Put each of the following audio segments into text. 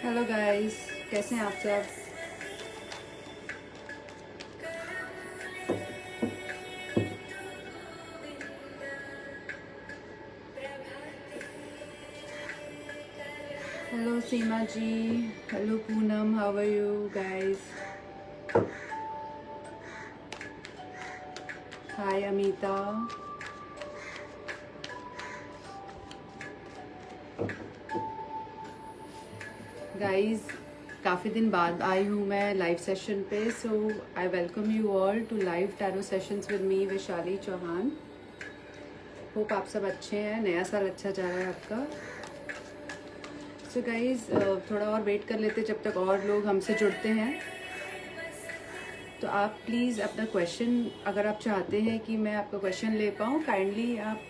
Hello guys, कैसे हैं आप सब। Hello Seema ji, hello Poonam, how are you guys. Hi Amita. Guys, काफ़ी दिन बाद आई हूँ मैं लाइव सेशन पे, so I welcome you all to live tarot sessions with me Vaishali Chauhan. Hope आप सब अच्छे हैं, नया साल अच्छा जा रहा है आपका। सो गाइस, थोड़ा और वेट कर लेते जब तक और लोग हमसे जुड़ते हैं। तो आप प्लीज़ अपना क्वेश्चन, अगर आप चाहते हैं कि मैं आपका क्वेश्चन ले पाऊँ, काइंडली आप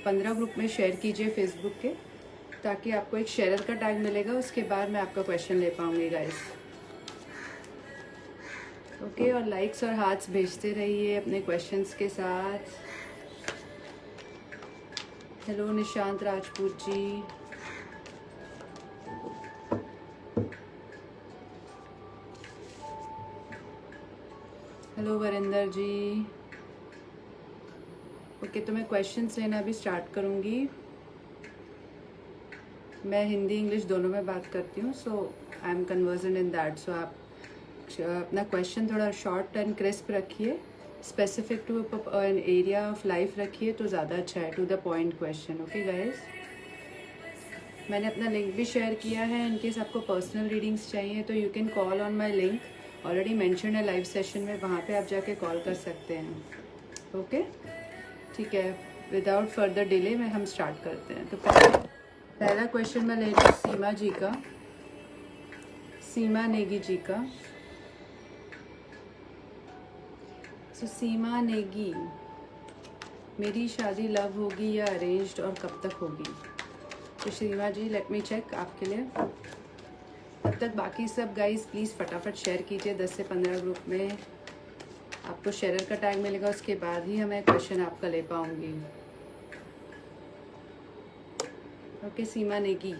15 ग्रुप में शेयर कीजिए फेसबुक के, ताकि आपको एक शेयर का टैग मिलेगा, उसके बाद मैं आपका क्वेश्चन ले पाऊँगी गाइस। ओके, और लाइक्स और हार्ट्स भेजते रहिए अपने क्वेश्चंस के साथ। हेलो निशांत राजपूत जी। हेलो वरिंदर जी। ओके, तो मैं क्वेश्चंस लेना अभी स्टार्ट करूँगी। मैं हिंदी इंग्लिश दोनों में बात करती हूँ, so I am conversant in that. So आप अपना क्वेश्चन थोड़ा शॉर्ट एंड क्रिस्प रखिए, specific to an area of life रखिए तो ज़्यादा अच्छा है, to the point question. Okay guys, मैंने अपना लिंक भी शेयर किया है। इन केस आपको पर्सनल रीडिंग्स चाहिए तो you can call on my link, already mention है लाइव सेशन में, वहाँ पे आप जाके कॉल कर सकते हैं। ओके ठीक है, विदाउट फर्दर डिले में हम स्टार्ट करते हैं। तो पहला क्वेश्चन मैं ले रही हूँ सीमा जी का, सीमा नेगी जी का। सो सीमा नेगी, मेरी शादी लव होगी या अरेंज्ड और कब तक होगी। तो सीमा जी, लेट मी चेक आपके लिए। तब तक बाकी सब गाइस प्लीज़ फटाफट शेयर कीजिए 10 से 15 ग्रुप में, आपको शेयर का टैग मिलेगा, उसके बाद ही मैं क्वेश्चन आपका ले पाऊँगी। Okay Seema Negi,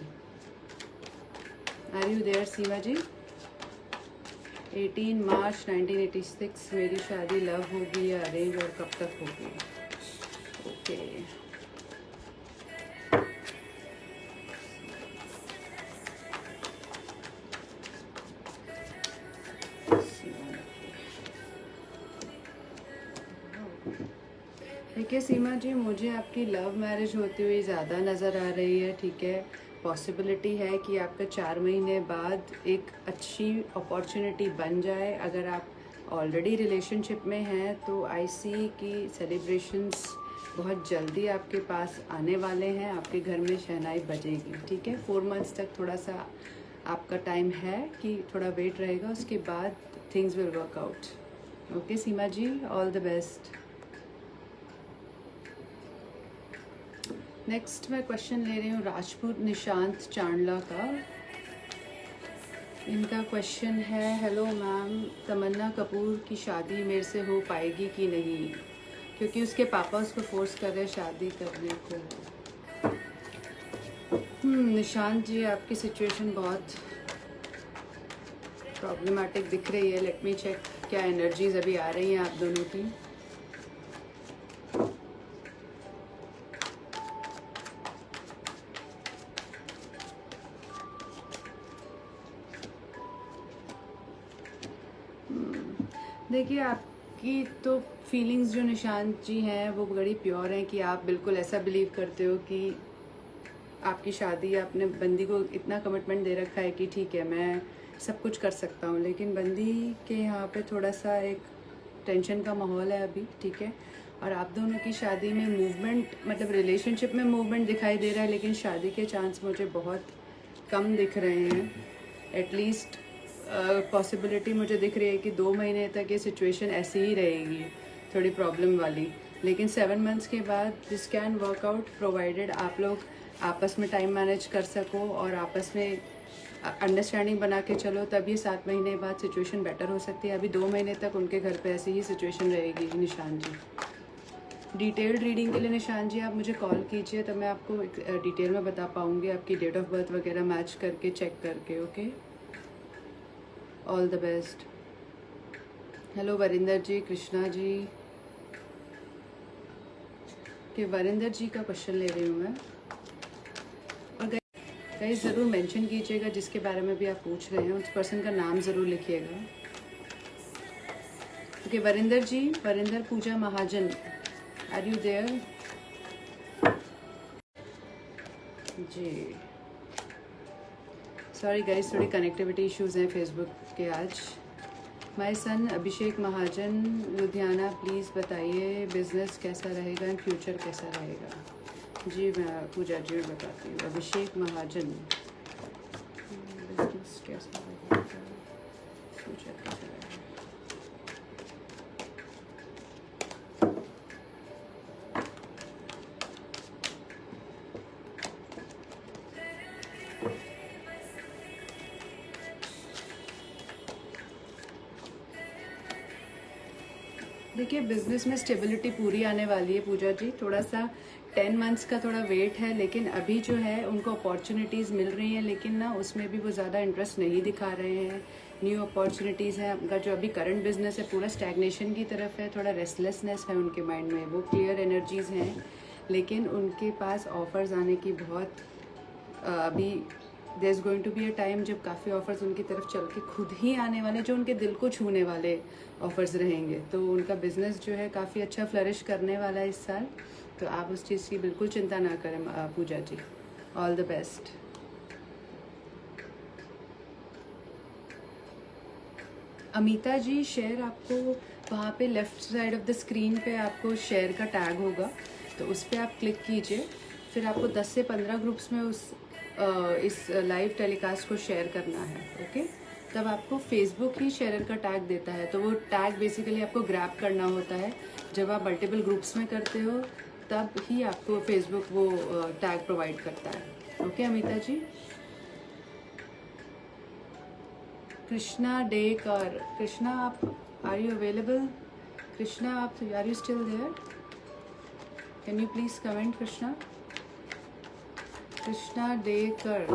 are you there Seema ji. 18 March 1986, मेरी शादी लव होगी या अरेंज और कब तक होगी। ओके देखिए सीमा जी, मुझे आपकी लव मैरिज होती हुई ज़्यादा नज़र आ रही है। ठीक है, पॉसिबिलिटी है कि आपका 4 महीने बाद एक अच्छी अपॉर्चुनिटी बन जाए। अगर आप ऑलरेडी रिलेशनशिप में हैं तो आई सी की सेलिब्रेशंस बहुत जल्दी आपके पास आने वाले हैं, आपके घर में शहनाई बजेगी। ठीक है, 4 मंथ्स तक थोड़ा सा आपका टाइम है कि थोड़ा वेट रहेगा, उसके बाद things will work out. Okay Seema ji, all the best. Next मैं क्वेश्चन ले रही हूँ राजपूत निशांत चांडला का। इनका क्वेश्चन है, हेलो मैम, तमन्ना कपूर की शादी मेरे से हो पाएगी कि नहीं, क्योंकि उसके पापा उसको फोर्स कर रहे हैं शादी करने को। निशांत जी, आपकी सिचुएशन बहुत प्रॉब्लमेटिक दिख रही है। लेट मी चेक क्या एनर्जीज अभी आ रही हैं आप दोनों की। देखिए, आपकी तो फीलिंग्स जो निशांत जी हैं वो बड़ी प्योर हैं कि आप बिल्कुल ऐसा बिलीव करते हो कि आपकी शादी, आपने बंदी को इतना कमिटमेंट दे रखा है कि ठीक है मैं सब कुछ कर सकता हूँ। लेकिन बंदी के यहाँ पे थोड़ा सा एक टेंशन का माहौल है अभी। ठीक है, और आप दोनों की शादी में मूवमेंट, मतलब रिलेशनशिप में मूवमेंट दिखाई दे रहा है, लेकिन शादी के चांस मुझे बहुत कम दिख रहे हैं। एटलीस्ट पॉसिबिलिटी मुझे दिख रही है कि 2 महीने तक ये सिचुएशन ऐसी ही रहेगी, थोड़ी प्रॉब्लम वाली। लेकिन 7 मंथ्स के बाद this can work out, provided आप लोग आपस में टाइम मैनेज कर सको और आपस में अंडरस्टैंडिंग बना के चलो, तब ये 7 महीने बाद सिचुएशन बेटर हो सकती है। अभी 2 महीने तक उनके घर पे ऐसी ही सिचुएशन रहेगी निशान जी। डिटेल्ड रीडिंग के लिए निशान जी आप मुझे कॉल कीजिए, तब मैं आपको डिटेल में बता पाऊँगी, आपकी डेट ऑफ बर्थ वगैरह मैच करके, चेक करके। Okay, all the best. Hello Varinder ji, Krishna ji कि वरिंदर जी का क्वेश्चन ले रही हूँ मैं। और गाइस ज़रूर मेंशन कीजिएगा जिसके बारे में भी आप पूछ रहे हैं, उस पर्सन का नाम ज़रूर लिखिएगा। Okay Varinder ji, Varinder Pooja Mahajan, are you there? जी सॉरी गाइस, थोड़ी कनेक्टिविटी इश्यूज़ हैं फेसबुक के आज। My son Abhishek Mahajan, Ludhiana, please बताइए बिज़नेस कैसा रहेगा एंड फ्यूचर कैसा रहेगा। जी मैं पूजा जी बताती हूँ। अभिषेक महाजन, बिज़नेस कैसा रहेगा, फ्यूचर कैसा रहेगा। देखिए बिज़नेस में स्टेबिलिटी पूरी आने वाली है पूजा जी। थोड़ा सा 10 मंथ्स का थोड़ा वेट है, लेकिन अभी जो है उनको अपॉर्चुनिटीज़ मिल रही हैं, लेकिन ना उसमें भी वो ज़्यादा इंटरेस्ट नहीं दिखा रहे हैं। न्यू अपॉर्चुनिटीज़ हैं। उनका जो अभी करंट बिजनेस है पूरा स्टैग्नेशन की तरफ है, थोड़ा रेस्टलेसनेस है उनके माइंड में। वो क्लियर एनर्जीज़ हैं, लेकिन उनके पास ऑफर्स आने की बहुत अभी there is going to be a time जब काफ़ी ऑफर्स उनकी तरफ चल के खुद ही आने वाले, जो उनके दिल को छूने वाले ऑफर्स रहेंगे। तो उनका बिजनेस जो है काफ़ी अच्छा फ्लरिश करने वाला है इस साल। तो आप उस चीज़ की बिल्कुल चिंता ना करें Pooja ji. All the best. Amita ji, share आपको वहाँ पे left side of the screen पे आपको शेयर का टैग होगा, तो उस पर आप क्लिक कीजिए। फिर आपको 10 से 15 ग्रुप्स में इस लाइव टेलीकास्ट को शेयर करना है। ओके, तब आपको फेसबुक ही शेयर का टैग देता है। तो वो टैग बेसिकली आपको ग्रैब करना होता है। जब आप मल्टीपल ग्रुप्स में करते हो तब ही आपको फेसबुक वो टैग प्रोवाइड करता है। ओके अमिता जी। कृष्णा डेकर, कृष्णा आप आर यू अवेलेबल? कृष्णा आप are you still there? Can you please comment Krishna? Krishna Dekar,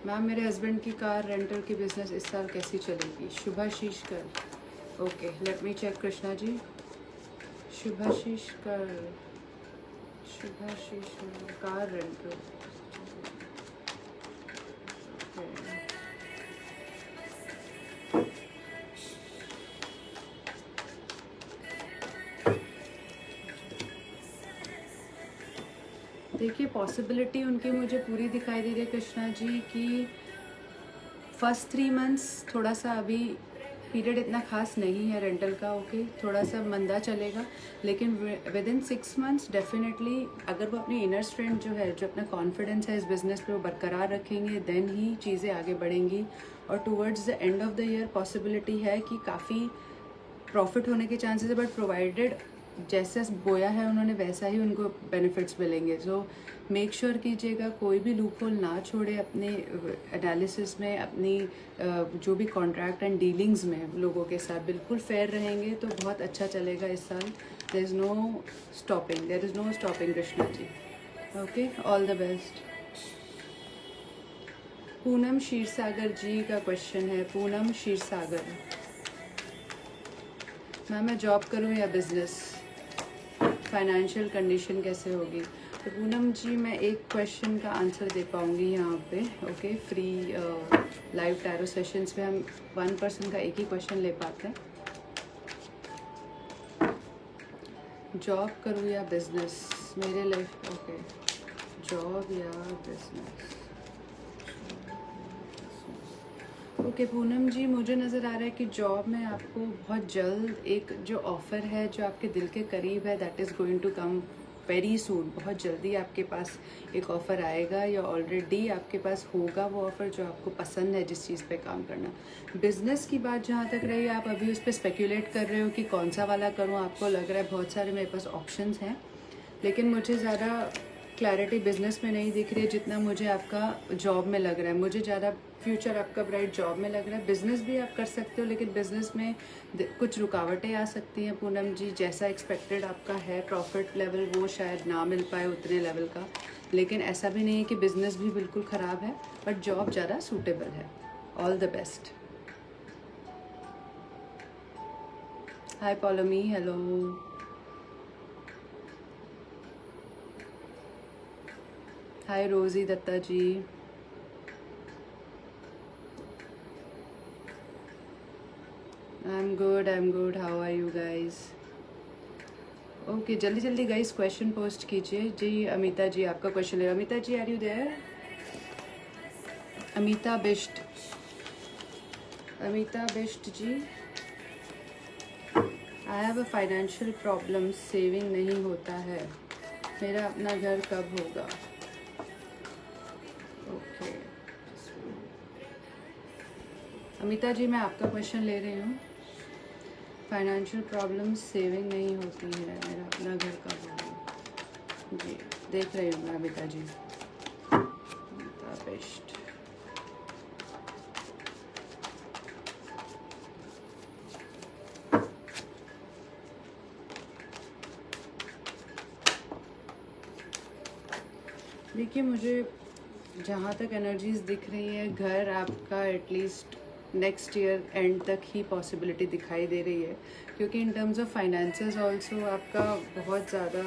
ma'am मेरे हस्बैंड की कार रेंटल की बिजनेस इस साल कैसी चलेगी? Shubhashish Kar, okay let me check Krishna ji. Shubhashish Kar, Shubhashish car rental, देखिए पॉसिबिलिटी उनकी मुझे पूरी दिखाई दे रही है कृष्णा जी की फर्स्ट 3 मंथ्स थोड़ा सा अभी पीरियड इतना खास नहीं है रेंटल का। ओके, थोड़ा सा मंदा चलेगा, लेकिन विद इन 6 मंथ्स डेफिनेटली अगर वो अपनी इनर स्ट्रेंथ जो है, जो अपना कॉन्फिडेंस है इस बिज़नेस पे वो बरकरार रखेंगे, देन ही चीज़ें आगे बढ़ेंगी। और towards the end of the year possibility है कि काफ़ी प्रॉफिट होने के चांसेस है, बट प्रोवाइडेड जैसे बोया है उन्होंने वैसा ही उनको बेनिफिट्स मिलेंगे। सो मेक श्योर कीजिएगा कोई भी लूप होल ना छोड़े अपने एनालिसिस में, अपनी जो भी कॉन्ट्रैक्ट एंड डीलिंग्स में लोगों के साथ बिल्कुल फेयर रहेंगे तो बहुत अच्छा चलेगा इस साल। There is no stopping, there is no stopping Krishna ji. Okay, all the best. Poonam Kshirsagar ji का क्वेश्चन है। पूनम क्षीरसागर, मैम मैं जॉब करूँ या बिजनेस, फाइनेंशियल कंडीशन कैसे होगी? तो पूनम जी मैं एक क्वेश्चन का आंसर दे पाऊँगी यहाँ पे। Okay, free live tarot sessions में हम 1 पर्सन का एक ही क्वेश्चन ले पाते हैं। जॉब करूँ या बिजनेस मेरे लाइफ, ओके जॉब या बिजनेस। ओके पूनम जी, मुझे नज़र आ रहा है कि जॉब में आपको बहुत जल्द एक जो ऑफ़र है जो आपके दिल के करीब है, that is going to come very soon. बहुत जल्दी आपके पास एक ऑफ़र आएगा या ऑलरेडी आपके पास होगा वो ऑफ़र जो आपको पसंद है, जिस चीज़ पे काम करना। बिज़नेस की बात जहाँ तक रही, आप अभी उस पर स्पेक्यूलेट कर रहे हो कि कौन सा वाला करूँ। आपको लग रहा है बहुत सारे मेरे पास ऑप्शंस हैं, लेकिन मुझे ज़्यादा क्लैरिटी बिजनेस में नहीं दिख रही है जितना मुझे आपका जॉब में लग रहा है। मुझे ज़्यादा फ्यूचर आपका ब्राइट जॉब में लग रहा है। बिजनेस भी आप कर सकते हो, लेकिन बिजनेस में कुछ रुकावटें आ सकती हैं पूनम जी। जैसा एक्सपेक्टेड आपका है प्रॉफिट लेवल, वो शायद ना मिल पाए उतने लेवल का, लेकिन ऐसा भी नहीं है कि बिजनेस भी बिल्कुल ख़राब है, बट जॉब ज़्यादा सूटेबल है। All the best. Hi Paulomi, hello. Hi Rosie Datta ji. I am good, how are you guys? Okay, जल्दी जल्दी गाइज क्वेश्चन पोस्ट कीजिए जी। अमिता जी आपका क्वेश्चन है। Amita ji, are you there? Amita Bisht, Amita Bisht ji. I have a financial problem, saving नहीं होता है, मेरा अपना घर कब होगा? ओके अमिता जी, मैं आपका क्वेश्चन ले रही हूँ। फाइनेंशियल प्रॉब्लम, सेविंग नहीं होती है, मेरा अपना घर कब होगा? जी देख रही हूँ मैं अमिता जी। अमिता बिष्ट। देखिए, मुझे जहाँ तक एनर्जीज दिख रही है, घर आपका एटलीस्ट नेक्स्ट ईयर एंड तक ही पॉसिबिलिटी दिखाई दे रही है, क्योंकि in terms of finances also आपका बहुत ज़्यादा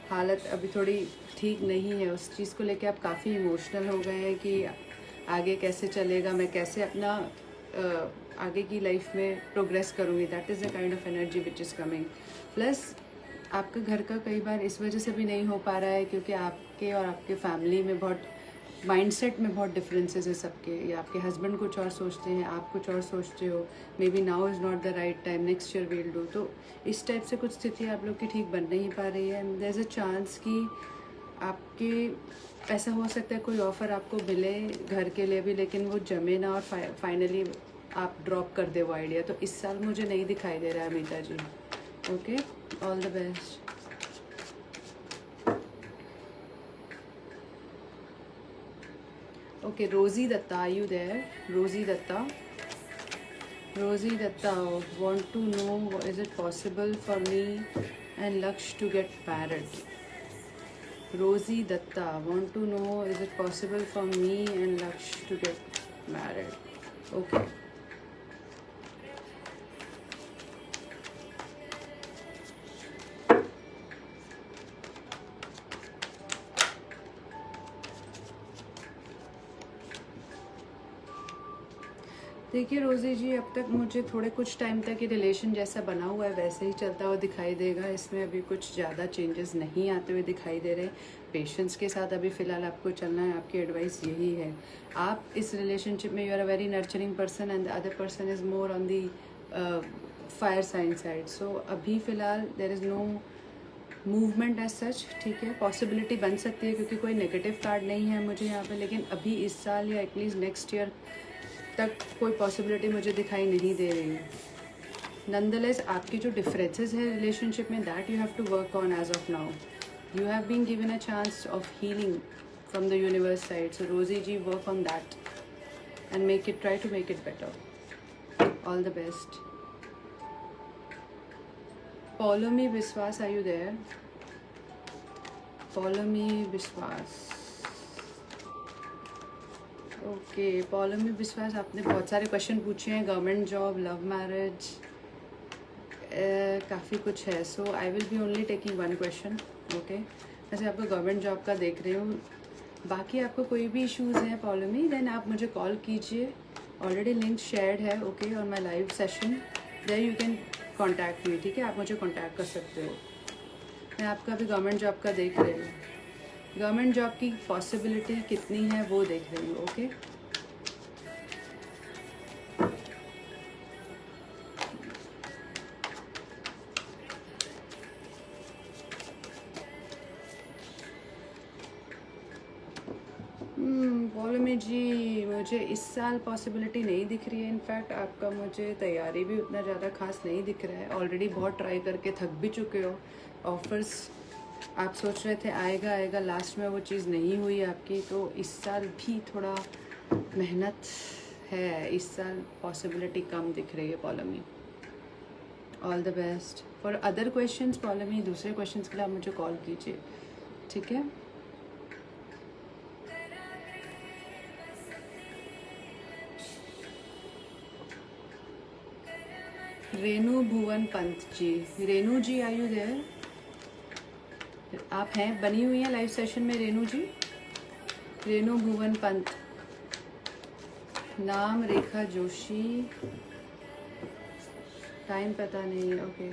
हालत अभी थोड़ी ठीक नहीं है। उस चीज़ को लेके आप काफ़ी इमोशनल हो गए हैं कि आगे कैसे चलेगा, मैं कैसे अपना आगे की लाइफ में प्रोग्रेस करूँगी। That is the kind of energy which is coming. Plus आपका घर का कई बार इस वजह से भी नहीं हो पा रहा है क्योंकि आपके और आपके फैमिली में बहुत माइंडसेट में बहुत डिफरेंसेस है सबके। या आपके हस्बैंड कुछ और सोचते हैं, आप कुछ और सोचते हो। May be now is not the right time, next year will do. तो इस टाइप से कुछ स्थिति आप लोग की ठीक बन नहीं पा रही है। देयर इज़ अ चांस कि आपके ऐसा हो सकता है कोई ऑफ़र आपको मिले घर के लिए भी, लेकिन वो जमे ना और फाइनली आप ड्रॉप कर दे वो आइडिया। तो इस साल मुझे नहीं दिखाई दे रहा है Amita ji. Okay, all the best. Okay, Rosie Datta, are you there? Rosie Datta. Rosie Datta, want to know, is it possible for me and Laksh to get married? Rosie Datta, want to know, is it possible for me and Laksh to get married? Okay. देखिए रोज़ी जी, अब तक मुझे थोड़े कुछ time तक ये relation जैसा बना हुआ है वैसे ही चलता हुआ दिखाई देगा। इसमें अभी कुछ ज़्यादा चेंजेस नहीं आते हुए दिखाई दे रहे। पेशेंस के साथ अभी फ़िलहाल आपको चलना है। आपकी एडवाइस यही है, आप इस रिलेशनशिप में you are a very nurturing person and the other person is more on the fire sign side. So अभी फ़िलहाल there is no movement as such. ठीक है, पॉसिबिलिटी बन सकती है क्योंकि कोई नेगेटिव कार्ड नहीं है मुझे यहाँ पे, लेकिन अभी इस साल या एटलीस्ट नेक्स्ट ईयर तक कोई पॉसिबिलिटी मुझे दिखाई नहीं दे रही है। नंदलेस आपकी जो डिफरेंसेस है रिलेशनशिप में, that you have to work on as of now. You have been given a chance of healing from the universe side. So Rosie ji, work on that and make it, try to make it better. All the best. Paulomi Vishwas, are you there? Paulomi विश्वास। Okay Paulomi विश्वास, आपने बहुत सारे question पूछे हैं। Government job, love marriage, काफ़ी कुछ है। So I will be only taking one question. Okay, वैसे आपको गवर्नमेंट जॉब का देख रही हूँ। बाकी आपको कोई भी इश्यूज़ हैं पॉलोमी, देन आप मुझे कॉल कीजिए। ऑलरेडी लिंक शेयर्ड है okay on my live session, there you can contact me. ठीक है, आप मुझे कॉन्टैक्ट कर सकते हो। मैं आपका भी गवर्नमेंट जॉब का देख रही हूँ। गवर्नमेंट जॉब की पॉसिबिलिटी कितनी है वो देख रही हूँ। ओके, पॉलोमी जी, मुझे इस साल पॉसिबिलिटी नहीं दिख रही है। इनफैक्ट आपका मुझे तैयारी भी उतना ज़्यादा खास नहीं दिख रहा है। ऑलरेडी बहुत ट्राई करके थक भी चुके हो। ऑफर्स आप सोच रहे थे आएगा आएगा, लास्ट में वो चीज़ नहीं हुई आपकी, तो इस साल भी थोड़ा मेहनत है, इस साल पॉसिबिलिटी कम दिख रही है Paulami. All the best for other questions Paulami, दूसरे क्वेश्चंस के लिए आप मुझे कॉल कीजिए, ठीक है। रेनू भुवन पंत जी, रेनू जी आर यू देयर? आप हैं, बनी हुई हैं लाइव सेशन में रेनू जी? रेनू भुवन पंत, नाम रेखा जोशी, टाइम पता नहीं है, ओके।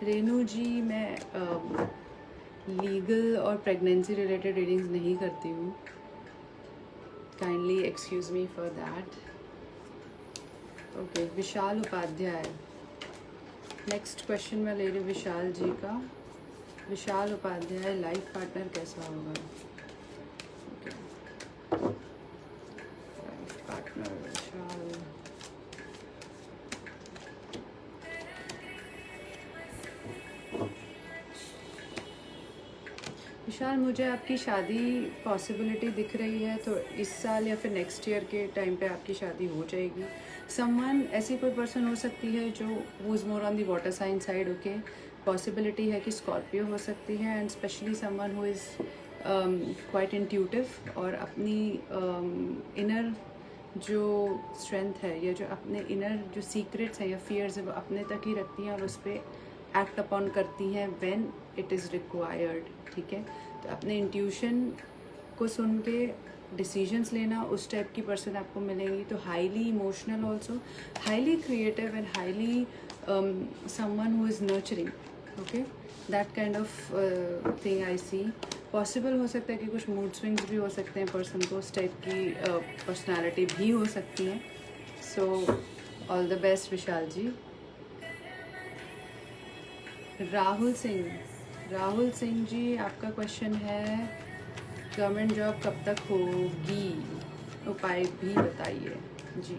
रेनू जी, मैं लीगल और प्रेगनेंसी रिलेटेड रीडिंग्स नहीं करती हूँ, kindly excuse me for that. Okay, Vishal Upadhyay, next question मैं ले रही हूँ विशाल जी का। विशाल उपाध्याय, लाइफ पार्टनर कैसा होगा? ओके, लाइफ पार्टनर विशाल। विशाल, मुझे आपकी शादी पॉसिबिलिटी दिख रही है, तो इस साल या फिर नेक्स्ट ईयर के टाइम पे आपकी शादी हो जाएगी। समवन, ऐसी कोई पर्सन हो सकती है जो who is more on the water sign side, okay. Possibility है कि स्कॉर्पियो हो सकती है, and specially someone who is quite intuitive, और अपनी इनर जो स्ट्रेंथ है या जो अपने इनर जो सीक्रेट्स हैं या फियर्स है वो अपने तक ही रखती हैं और उस पर एक्ट अपॉन करती हैं व्हेन इट इज़ रिक्वायर्ड, ठीक है। तो अपने इंट्यूशन को सुन के डिसीजंस लेना, उस टाइप की पर्सन आपको मिलेंगी। तो highly emotional also, highly creative and highly someone who is nurturing, okay, that kind of thing I see. Possible हो सकता है कि कुछ मूड स्विंग्स भी हो सकते हैं पर्सन को, उस टाइप की पर्सनालिटी भी हो सकती है। सो ऑल द बेस्ट विशाल जी। राहुल सिंह, राहुल सिंह जी, आपका क्वेश्चन है गवर्नमेंट जॉब कब तक होगी, उपाय भी बताइए जी।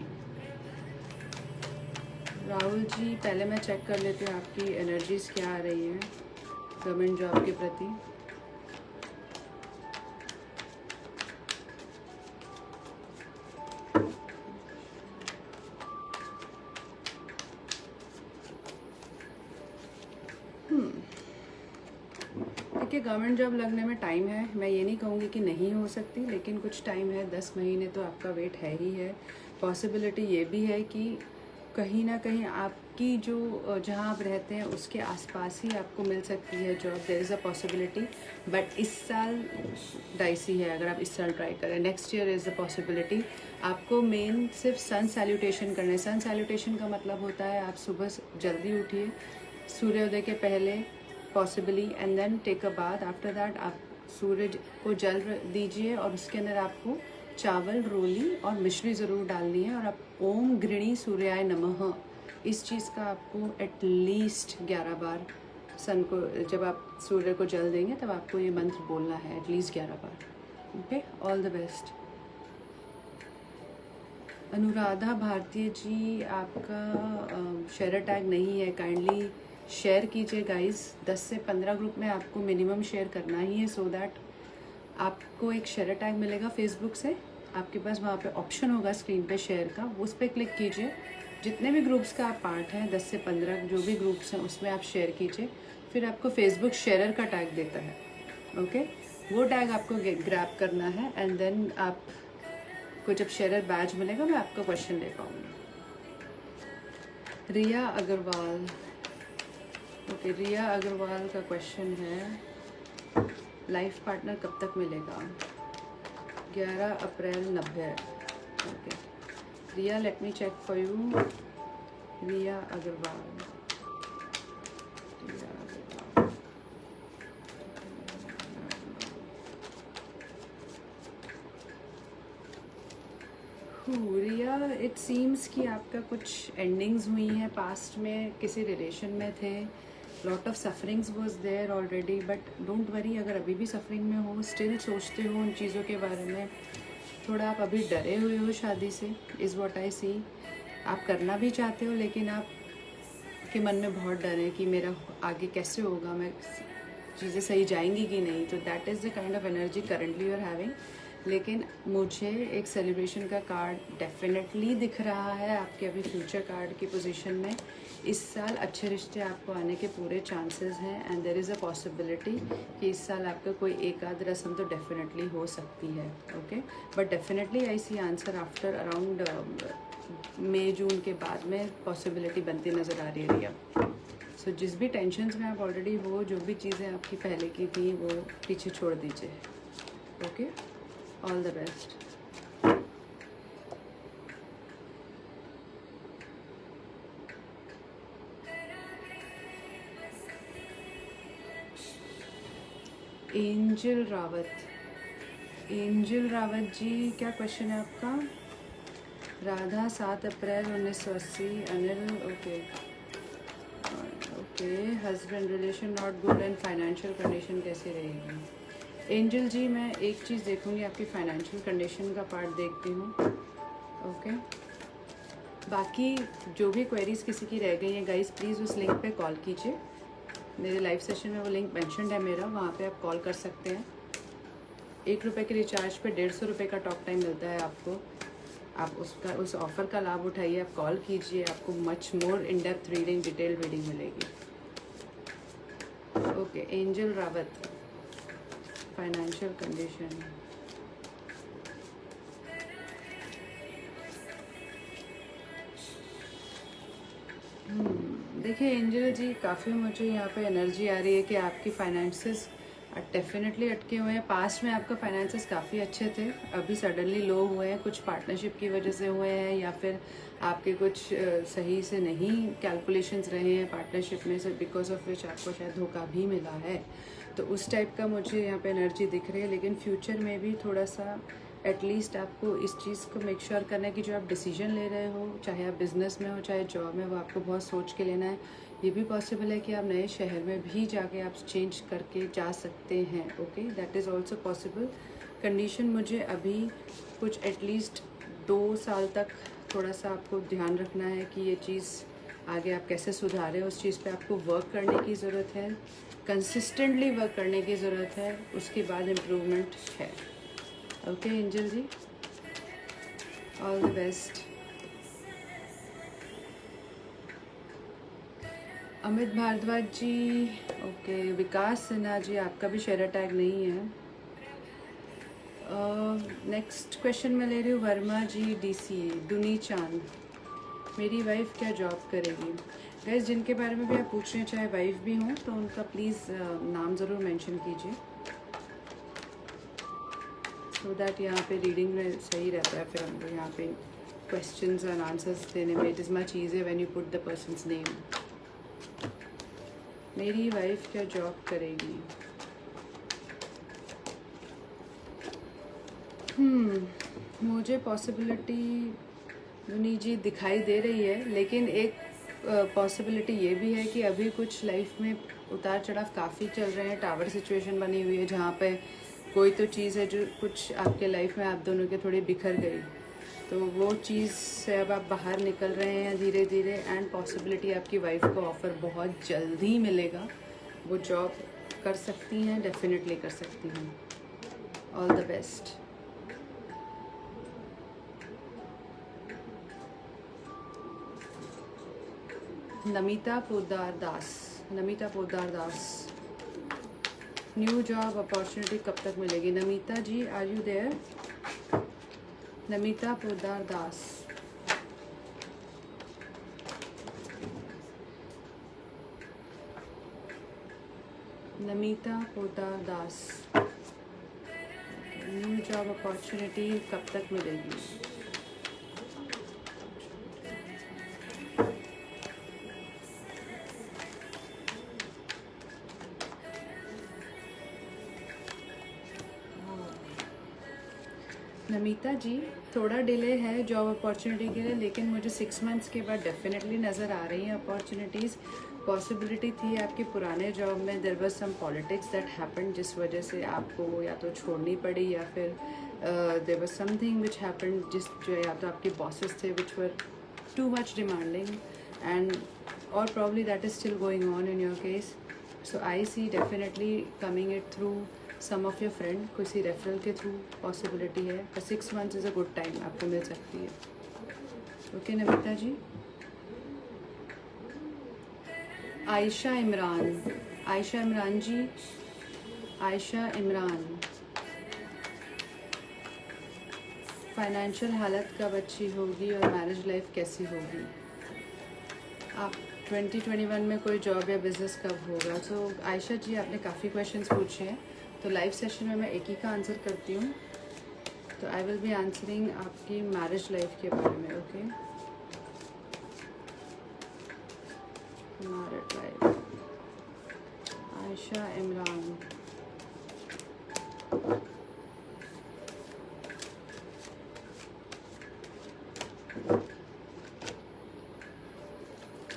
राहुल जी, पहले मैं चेक कर लेती हूँ आपकी एनर्जीज क्या आ रही हैं गवर्नमेंट जॉब के प्रति। देखिए, गवर्नमेंट जॉब लगने में टाइम है, मैं ये नहीं कहूँगी कि नहीं हो सकती, लेकिन कुछ टाइम है, 10 महीने तो आपका वेट है ही है। पॉसिबिलिटी ये भी है कि कहीं ना कहीं आपकी जो जहाँ आप रहते हैं उसके आसपास ही आपको मिल सकती है job, there is a possibility. But इस साल डाइसी है, अगर आप इस साल ट्राई करें, next year is the possibility. आपको मेन सिर्फ सन सैल्यूटेशन करना है। सन सैल्यूटेशन का मतलब होता है आप सुबह जल्दी उठिए, सूर्योदय के पहले possibly, and then take a bath. After that आप सूरज को जल दीजिए और उसके अंदर आपको चावल, रोली और मिश्री ज़रूर डालनी है, और आप ओम गृणी सूर्याय नमः, इस चीज़ का आपको एटलीस्ट 11 बार सन को, जब आप सूर्य को जल देंगे तब आपको ये मंत्र बोलना है at least 11 bar, okay. All the best. Anuradha भारतीय जी, आपका शेयर टैग नहीं है, काइंडली शेयर कीजिए गाइस। 10 से 15 ग्रुप में आपको मिनिमम शेयर करना ही है, सो दैट आपको एक शेयर टैग मिलेगा फेसबुक से। आपके पास वहाँ पे ऑप्शन होगा स्क्रीन पे शेयर का, उस पर क्लिक कीजिए। जितने भी ग्रुप्स का आप पार्ट हैं, 10 से 15 जो भी ग्रुप्स हैं उसमें आप शेयर कीजिए, फिर आपको फेसबुक शेयरर का टैग देता है, ओके। वो टैग आपको ग्रैब करना है, एंड देन आपको जब शेयरर बैच मिलेगा मैं आपका क्वेश्चन ले पाऊँगी। रिया अग्रवाल, ओके, रिया अग्रवाल का क्वेश्चन है लाइफ पार्टनर कब तक मिलेगा? 11 April 90, okay. Riya, let me check for you. Riya Agarwal, Riya Agarwal, Riya, it seems कि आपका कुछ एंडिंग्स हुई हैं पास्ट में, किसी रिलेशन में थे, lot of sufferings was there already, but don't worry, अगर अभी भी सफरिंग में हो, स्टिल सोचते हो उन चीज़ों के बारे में, थोड़ा आप अभी डरे हुए हो शादी से, इज़ व्हाट आई सी। आप करना भी चाहते हो लेकिन आप आपके मन में बहुत डर है कि मेरा आगे कैसे होगा, मैं चीज़ें सही जाएंगी कि नहीं, तो that is the kind of energy currently you are having. लेकिन मुझे एक सेलिब्रेशन का कार्ड डेफिनेटली दिख रहा है आपके अभी फ्यूचर कार्ड की पोजीशन में। इस साल अच्छे रिश्ते आपको आने के पूरे चांसेस हैं and there is a possibility कि इस साल आपका कोई एक आध रस्म तो डेफिनेटली हो सकती है। Okay, but definitely I see answer after around May June के बाद में पॉसिबिलिटी बनती नज़र आ रही है रिया। सो जिस भी टेंशन्स में आप ऑलरेडी हो, जो भी चीज़ें आपकी पहले की थी वो पीछे छोड़ दीजिए। Okay, all the best. Angel Rawat, Angel Rawat ji क्या क्वेश्चन है आपका? Radha 7 April 1980, Anil okay okay, husband relation not good and financial condition कैसी रहेगी? एंजल जी मैं एक चीज़ देखूंगी, आपकी फाइनेंशियल कंडीशन का पार्ट देखती हूँ। ओके, बाकी जो भी क्वेरीज किसी की रह गई हैं गाइस, प्लीज़ उस लिंक पे कॉल कीजिए। मेरे लाइव सेशन में वो लिंक मेंशन्ड है मेरा, वहाँ पे आप कॉल कर सकते हैं। ₹1 के रिचार्ज पे ₹150 का टॉक टाइम मिलता है आपको। आप उस ऑफ़र का लाभ उठाइए, आप कॉल कीजिए, आपको much more in depth reading, detail reading मिलेगी। Okay, Angel Rawat, financial condition. देखिए एंजल जी, काफ़ी मुझे यहाँ पे एनर्जी आ रही है कि आपकी फाइनेंसेस डेफिनेटली अटके हुए हैं। पास्ट में आपका फाइनेंसेस काफ़ी अच्छे थे, अभी सडनली लो हुए हैं, कुछ पार्टनरशिप की वजह से हुए हैं या फिर आपके कुछ सही से नहीं कैलकुलेशंस रहे हैं पार्टनरशिप में, से बिकॉज ऑफ विच आपको शायद धोखा भी मिला है। तो उस टाइप का मुझे यहाँ पे एनर्जी दिख रही है। लेकिन फ्यूचर में भी थोड़ा सा एटलीस्ट आपको इस चीज़ को मेक श्योर करना है कि जो आप डिसीजन ले रहे हो, चाहे आप बिज़नेस में हो चाहे जॉब में, वो आपको बहुत सोच के लेना है। ये भी पॉसिबल है कि आप नए शहर में भी जाके आप चेंज करके जा सकते हैं। Okay, that is also possible. Condition मुझे अभी कुछ एटलीस्ट 2 साल तक थोड़ा सा आपको ध्यान रखना है कि ये चीज़ आगे आप कैसे सुधारें, उस चीज़ पे आपको वर्क करने की ज़रूरत है, कंसिस्टेंटली वर्क करने की ज़रूरत है, उसके बाद इम्प्रूवमेंट है। Okay Angel ji, all the best. Amit Bhardwaj ji, okay, Vikas Sinha ji, आपका भी शेयर टैग नहीं है। नेक्स्ट क्वेश्चन मैं ले रही हूँ वर्मा जी, DCA, दुनी चांद, मेरी वाइफ क्या जॉब करेगी? गैस जिनके बारे में भी आप पूछ रहे हैं, चाहे वाइफ भी हों, तो उनका प्लीज़ नाम ज़रूर मेंशन कीजिए, सो दैट यहाँ पे रीडिंग में सही रहता है। फिर हमको यहाँ पे क्वेश्चंस एंड आंसर्स देने में it is much easier when you put the persons name. मेरी वाइफ क्या जॉब करेगी? मुझे पॉसिबिलिटी दुनी जी दिखाई दे रही है, लेकिन एक पॉसिबिलिटी ये भी है कि अभी कुछ लाइफ में उतार चढ़ाव काफ़ी चल रहे हैं। टावर सिचुएशन बनी हुई है जहाँ पे कोई तो चीज़ है जो कुछ आपके लाइफ में आप दोनों के थोड़ी बिखर गई, तो वो चीज़ से अब आप बाहर निकल रहे हैं धीरे धीरे। एंड पॉसिबिलिटी आपकी वाइफ को ऑफ़र बहुत जल्दी मिलेगा, वो जॉब कर सकती हैं, डेफिनेटली कर सकती हैं। All the best. Namita Poddar Das, Namita Poddar Das, new job opportunity कब तक मिलेगी? Namita ji, are you there? Namita Poddar Das, Namita Poddar Das, new job opportunity कब तक मिलेगी? नमिता जी, थोड़ा डिले है जॉब अपॉर्चुनिटी के लिए, लेकिन मुझे 6 मंथ्स के बाद डेफिनेटली नज़र आ रही हैं अपॉर्चुनिटीज़। पॉसिबिलिटी थी आपके पुराने जॉब में there was some politics that happened, जिस वजह से आपको या तो छोड़नी पड़ी या फिर there was something which happened, जो या तो आपके बॉसेस थे which were too much demanding and or probably that is still going on in your case. So I see definitely coming it through some of your friend, किसी referral के through possibility है, पर 6 months is a good time, आपको मिल सकती है. Okay Namita जी. आयशा इमरान जी, Ayesha Imran, financial हालत कब अच्छी होगी और मैरिज लाइफ कैसी होगी? आप 2021 में कोई जॉब या बिज़नेस कब होगा? तो आयशा जी, आपने काफ़ी क्वेश्चंस पूछे हैं, तो लाइव सेशन में मैं एक ही का आंसर करती हूँ. तो आई विल बी आंसरिंग आपकी मैरिज लाइफ के बारे में. Okay, marriage life, Ayesha Imran.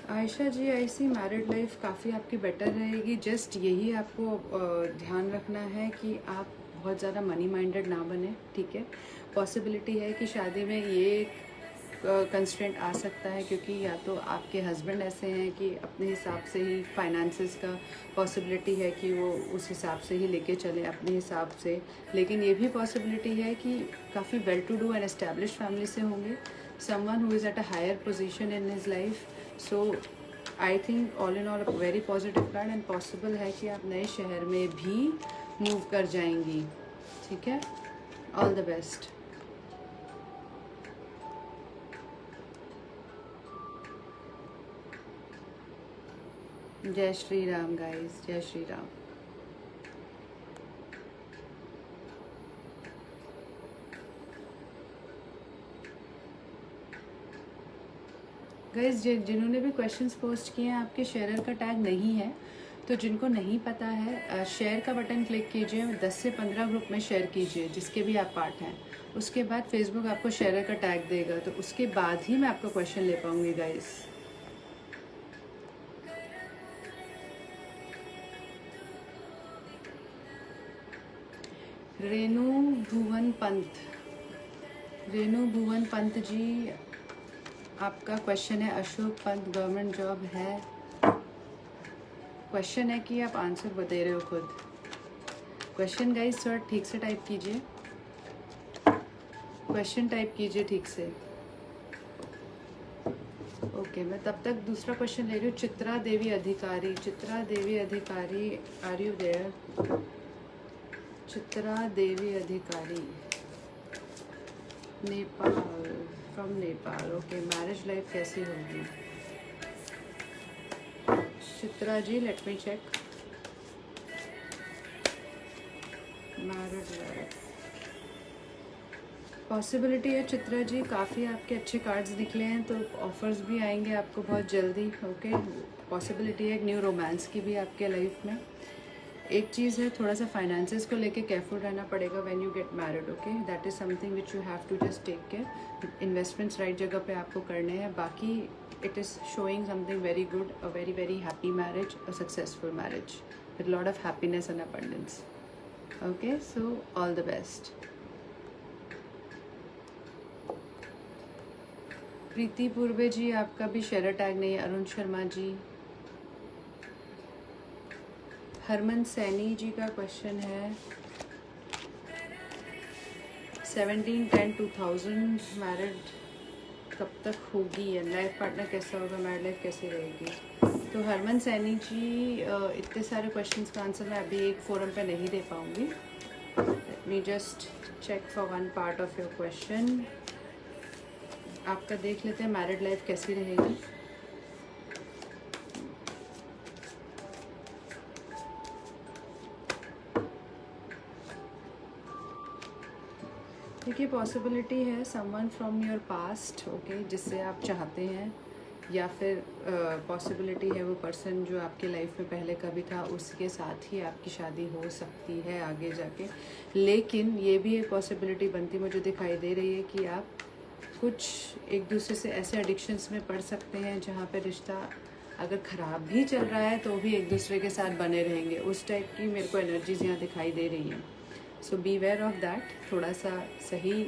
Ayesha ji, ऐसी मैरिड लाइफ काफ़ी आपकी बेटर रहेगी. जस्ट यही आपको ध्यान रखना है कि आप बहुत ज़्यादा मनी माइंडेड ना बने. ठीक है, पॉसिबिलिटी है कि शादी में ये कंस्ट्रेंट आ सकता है, क्योंकि या तो आपके हस्बैंड ऐसे हैं कि अपने हिसाब से ही फाइनेंसेस का पॉसिबिलिटी है कि वो उस हिसाब से ही लेके चले अपने हिसाब से. लेकिन ये भी पॉसिबिलिटी है कि काफ़ी well to do and establish family से होंगे, someone who is at a higher position in his life. So I think all in all a very positive card, and possible है कि आप नए शहर में भी मूव कर जाएंगी. ठीक है, ऑल द बेस्ट. जय श्री राम गाइस, जय श्री राम. गाइस, जिन्होंने भी क्वेश्चंस पोस्ट किए हैं, आपके शेयरर का टैग नहीं है, तो जिनको नहीं पता है, शेयर का बटन क्लिक कीजिए, 10 से 15 ग्रुप में शेयर कीजिए जिसके भी आप पार्ट हैं. उसके बाद फेसबुक आपको शेयरर का टैग देगा, तो उसके बाद ही मैं आपका क्वेश्चन ले पाऊंगी गाइस. रेणु भुवन पंत जी, आपका क्वेश्चन है अशोक पंत गवर्नमेंट जॉब है. क्वेश्चन है कि आप आंसर दे रहे हो खुद. क्वेश्चन गाइस थोड़ा ठीक से टाइप कीजिए, क्वेश्चन टाइप कीजिए ठीक से. ओके, मैं तब तक दूसरा क्वेश्चन ले रही हूँ. Chitra Devi Adhikari, are you there? Chitra Devi Adhikari, Nepal, from Nepal. Okay, marriage life कैसी होगी Chitra ji? Let me check. Marriage life possibility है चित्रा जी, काफ़ी आपके अच्छे कार्ड्स निकले हैं, तो ऑफर्स भी आएंगे आपको बहुत जल्दी. ओके, पॉसिबिलिटी है एक न्यू रोमांस की भी आपके लाइफ में. एक चीज़ है, थोड़ा सा फाइनेंसेस को लेके केयरफुल रहना पड़ेगा when you get married. Okay, that is something which you have to just take care. Investments right जगह पे आपको करने हैं. बाकी it is showing something very good, a very very happy marriage, a successful marriage with lot of happiness and abundance. Okay, so all the best. Preeti Purve ji, आपका भी share tag नहीं है. अरुण शर्मा जी, हरमन सैनी जी का क्वेश्चन है 17/10/2000 मैरिड कब तक होगी, एंड लाइफ पार्टनर कैसा होगा, मैरिड लाइफ कैसी रहेगी. तो हरमन सैनी जी, इतने सारे क्वेश्चंस का आंसर मैं अभी एक फोरम पे नहीं दे पाऊँगी. Let me just check for one part of your question. आपका देख लेते हैं मैरिड लाइफ कैसी रहेगी. देखिए, पॉसिबिलिटी है someone from your past. Okay, जिससे आप चाहते हैं, या फिर पॉसिबिलिटी है वो पर्सन जो आपके लाइफ में पहले कभी था, उसके साथ ही आपकी शादी हो सकती है आगे जाके. लेकिन ये भी एक पॉसिबिलिटी बनती मुझे दिखाई दे रही है कि आप कुछ एक दूसरे से ऐसे एडिक्शंस में पड़ सकते हैं जहाँ पे रिश्ता अगर ख़राब भी चल रहा है तो भी एक दूसरे के साथ बने रहेंगे. उस टाइप की मेरे को एनर्जीज यहाँ दिखाई दे रही हैं. सो बी वेयर ऑफ दैट. थोड़ा सा सही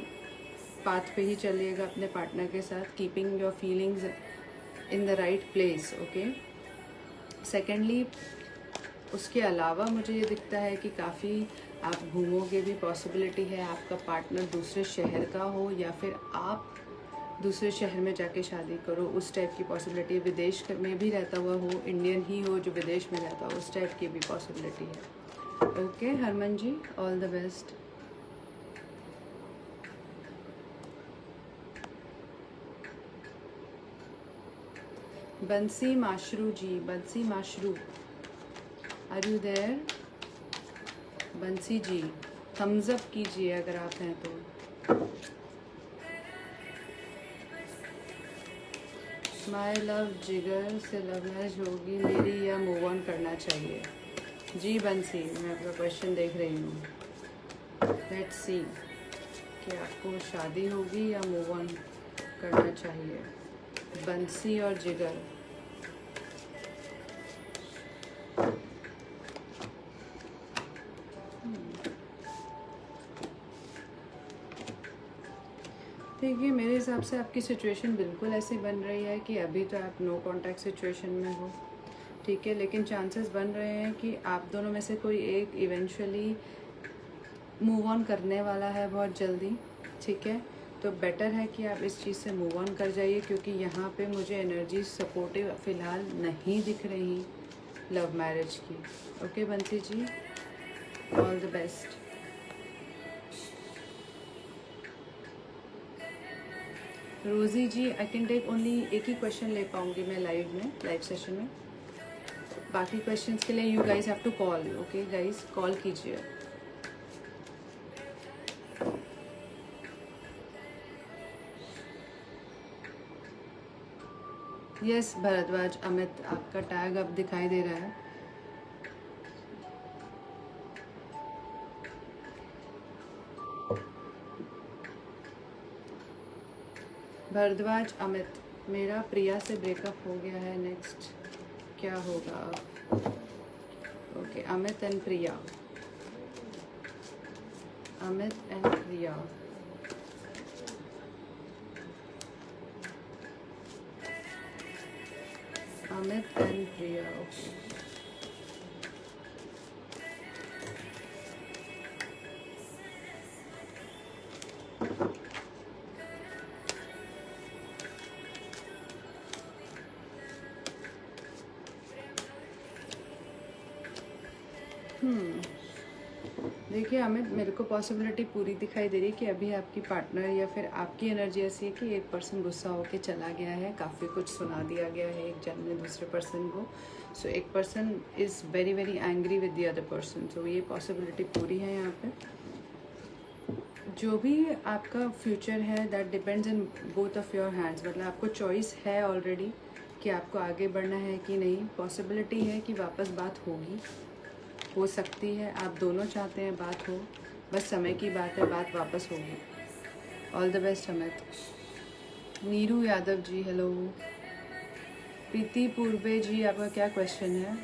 पाथ पे ही चलिएगा अपने पार्टनर के साथ, keeping your feelings in the right place, okay. Secondly, उसके अलावा मुझे ये दिखता है कि काफ़ी आप घूमोगे भी, पॉसिबिलिटी है आपका पार्टनर दूसरे शहर का हो या फिर आप दूसरे शहर में जाके शादी करो, उस टाइप की पॉसिबिलिटी है। विदेश में भी रहता हुआ हो, इंडियन ही हो जो विदेश में रहता हो, उस टाइप की भी पॉसिबिलिटी है। Okay Harman ji, all the best. Bansi Mashru जी, बंसी माशरू, आर यू देयर? बंसी जी थम्स अप कीजिए अगर आप हैं तो। माय लव, जिगर से लव मैरिज होगी मेरी या मूव ऑन करना चाहिए? जी बंसी, मैं आपका क्वेश्चन देख रही हूँ। लेट्स सी कि आपको शादी होगी या मूव ऑन करना चाहिए। बंसी और जिगर, देखिए मेरे हिसाब से आपकी सिचुएशन बिल्कुल ऐसी बन रही है कि अभी तो आप नो कांटेक्ट सिचुएशन में हो, ठीक है, लेकिन चांसेस बन रहे हैं कि आप दोनों में से कोई एक इवेंचुअली मूव ऑन करने वाला है बहुत जल्दी, ठीक है। तो बेटर है कि आप इस चीज़ से मूव ऑन कर जाइए, क्योंकि यहाँ पे मुझे एनर्जी सपोर्टिव फ़िलहाल नहीं दिख रही लव मैरिज की। ओके बंसी जी, ऑल द बेस्ट। रोज़ी जी, आई कैन टेक ओनली एक ही क्वेश्चन ले पाऊँगी मैं लाइव सेशन में। बाकी क्वेश्चंस के लिए you guys have to call, okay guys, call कीजिए। यस भरद्वाज अमित, आपका टैग अब दिखाई दे रहा है। भरद्वाज अमित, मेरा प्रिया से ब्रेकअप हो गया है, नेक्स्ट क्या होगा? Okay, Amit and Priya, Amit and Priya. Amit and Priya, okay. देखिए अमित, मेरे को पॉसिबिलिटी पूरी दिखाई दे रही है कि अभी आपकी पार्टनर या फिर आपकी एनर्जी ऐसी है कि एक पर्सन गुस्सा होके चला गया है, काफ़ी कुछ सुना दिया गया है एक जन ने दूसरे पर्सन को। सो एक person is very very angry with the other person, so ये पॉसिबिलिटी पूरी है यहाँ पे। जो भी आपका फ्यूचर है that depends in both of your hands, मतलब आपको चॉइस है ऑलरेडी कि आपको आगे बढ़ना है कि नहीं। पॉसिबिलिटी है कि वापस बात होगी, हो सकती है, आप दोनों चाहते हैं बात हो, बस समय की बात है, बात वापस होगी। All the best Amit. Neeru Yadav ji hello. Preeti Purve ji, आपका क्या क्वेश्चन है?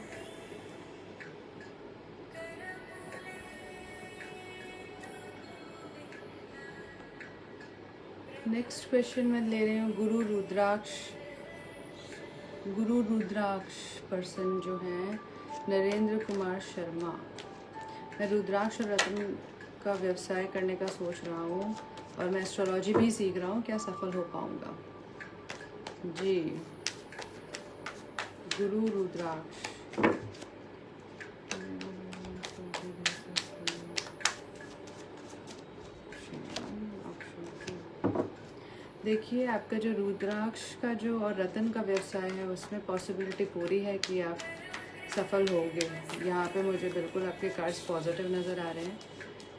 नेक्स्ट क्वेश्चन मैं ले रही हूँ गुरु रुद्राक्ष पर्सन जो हैं नरेंद्र कुमार शर्मा। मैं रुद्राक्ष और रत्न का व्यवसाय करने का सोच रहा हूँ और मैं एस्ट्रोलॉजी भी सीख रहा हूँ, क्या सफल हो पाऊँगा? जी गुरु रुद्राक्ष। देखिए आपका जो रुद्राक्ष का जो और रतन का व्यवसाय है उसमें पॉसिबिलिटी पूरी है कि आप सफल होगे। यहाँ पे मुझे बिल्कुल आपके कार्ड्स पॉजिटिव नज़र आ रहे हैं।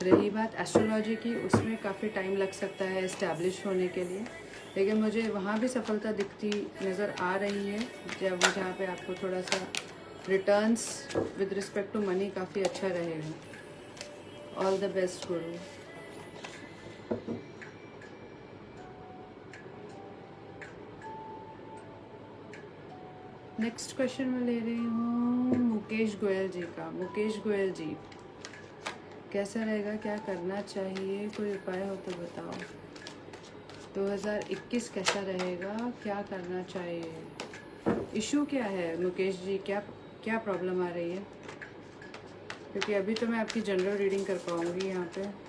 रही बात एस्ट्रोलॉजी की, उसमें काफ़ी टाइम लग सकता है इस्टेब्लिश होने के लिए, लेकिन मुझे वहाँ भी सफलता दिखती नज़र आ रही है, जहाँ पे आपको थोड़ा सा returns with respect to money काफ़ी अच्छा रहेगा। All the best Guru. Next question मैं ले रही हूँ मुकेश गोयल जी का। मुकेश गोयल जी, कैसा रहेगा, क्या करना चाहिए, कोई उपाय हो तो बताओ। 2021 कैसा रहेगा, क्या करना चाहिए? इशू क्या है मुकेश जी, क्या क्या प्रॉब्लम आ रही है? क्योंकि अभी तो मैं आपकी जनरल रीडिंग कर पाऊँगी यहाँ पे।